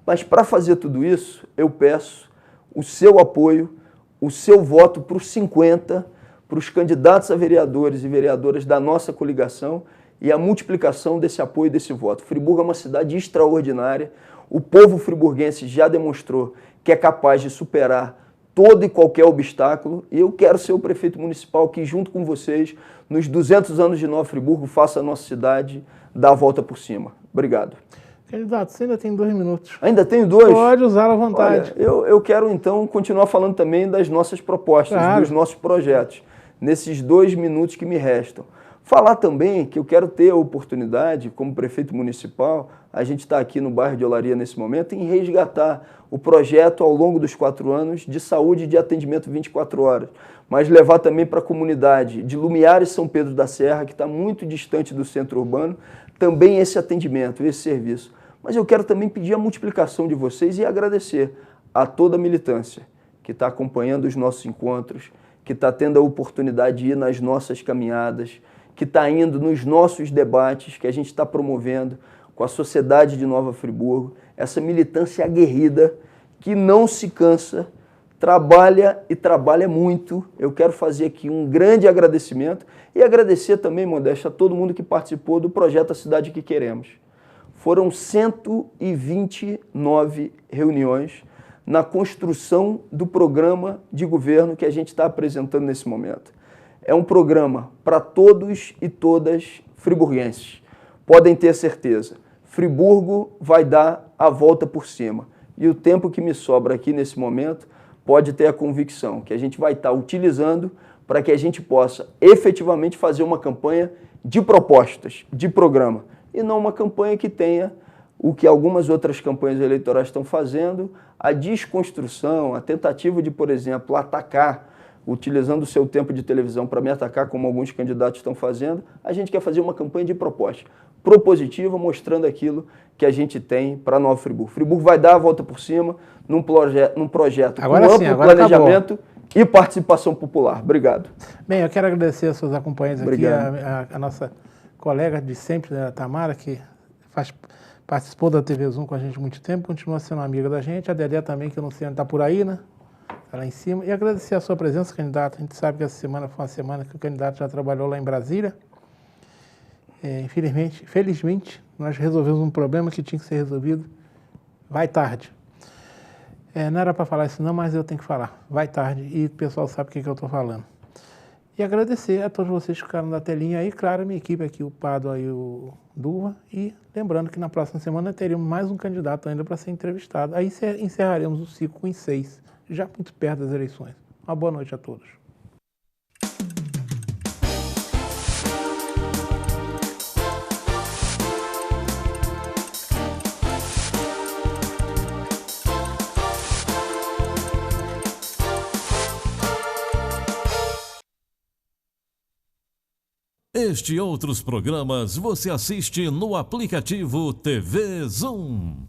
Speaker 3: Mas para fazer tudo isso, eu peço o seu apoio, o seu voto para os 50, para os candidatos a vereadores e vereadoras da nossa coligação e a multiplicação desse apoio e desse voto. Friburgo é uma cidade extraordinária, o povo friburguense já demonstrou que é capaz de superar todo e qualquer obstáculo e eu quero ser o prefeito municipal que, junto com vocês, nos 200 anos de Nova Friburgo, faça a nossa cidade dar a volta por cima. Obrigado.
Speaker 2: Candidato, você ainda tem 2 minutos.
Speaker 3: Ainda tenho 2?
Speaker 2: Pode usar à vontade.
Speaker 3: Olha, eu quero, então, continuar falando também das nossas propostas, claro, dos nossos projetos, nesses 2 minutos que me restam. Falar também que eu quero ter a oportunidade, como prefeito municipal, a gente está aqui no bairro de Olaria nesse momento, em resgatar o projeto ao longo dos 4 anos de saúde e de atendimento 24 horas, mas levar também para a comunidade de Lumiares São Pedro da Serra, que está muito distante do centro urbano, também esse atendimento, esse serviço. Mas eu quero também pedir a multiplicação de vocês e agradecer a toda a militância que está acompanhando os nossos encontros, que está tendo a oportunidade de ir nas nossas caminhadas, que está indo nos nossos debates que a gente está promovendo com a sociedade de Nova Friburgo, essa militância aguerrida que não se cansa, trabalha e trabalha muito. Eu quero fazer aqui um grande agradecimento e agradecer também, Modéstia, a todo mundo que participou do projeto A Cidade que Queremos. Foram 129 reuniões na construção do programa de governo que a gente está apresentando nesse momento. É um programa para todos e todas friburguenses. Podem ter certeza, Friburgo vai dar a volta por cima. E o tempo que me sobra aqui nesse momento pode ter a convicção que a gente vai estar utilizando para que a gente possa efetivamente fazer uma campanha de propostas, de programa, e não uma campanha que tenha o que algumas outras campanhas eleitorais estão fazendo, a desconstrução, a tentativa de, por exemplo, atacar, utilizando o seu tempo de televisão para me atacar, como alguns candidatos estão fazendo. A gente quer fazer uma campanha de proposta propositiva, mostrando aquilo que a gente tem para Nova Friburgo. Friburgo vai dar a volta por cima num projeto
Speaker 2: agora
Speaker 3: com
Speaker 2: sim,
Speaker 3: amplo
Speaker 2: agora
Speaker 3: planejamento e participação popular. Obrigado.
Speaker 2: Bem, eu quero agradecer aos seus acompanhantes aqui,
Speaker 3: Obrigado.
Speaker 2: a nossa colega de sempre, a Tamara, que participou da TV Zoom com a gente há muito tempo, continua sendo amiga da gente, a Dedé também, que eu não sei onde está por aí, né? Está lá em cima. E agradecer a sua presença, candidato. A gente sabe que essa semana foi uma semana que o candidato já trabalhou lá em Brasília. Felizmente, nós resolvemos um problema que tinha que ser resolvido. Vai tarde. Não era para falar isso não, mas eu tenho que falar. Vai tarde e o pessoal sabe o que eu estou falando. E agradecer a todos vocês que ficaram na telinha aí, claro, a minha equipe aqui, o Pado e o Duva. E lembrando que na próxima semana teríamos mais um candidato ainda para ser entrevistado. Aí encerraremos o ciclo em 6, já muito perto das eleições. Uma boa noite a todos.
Speaker 7: Este e outros programas você assiste no aplicativo TV Zoom.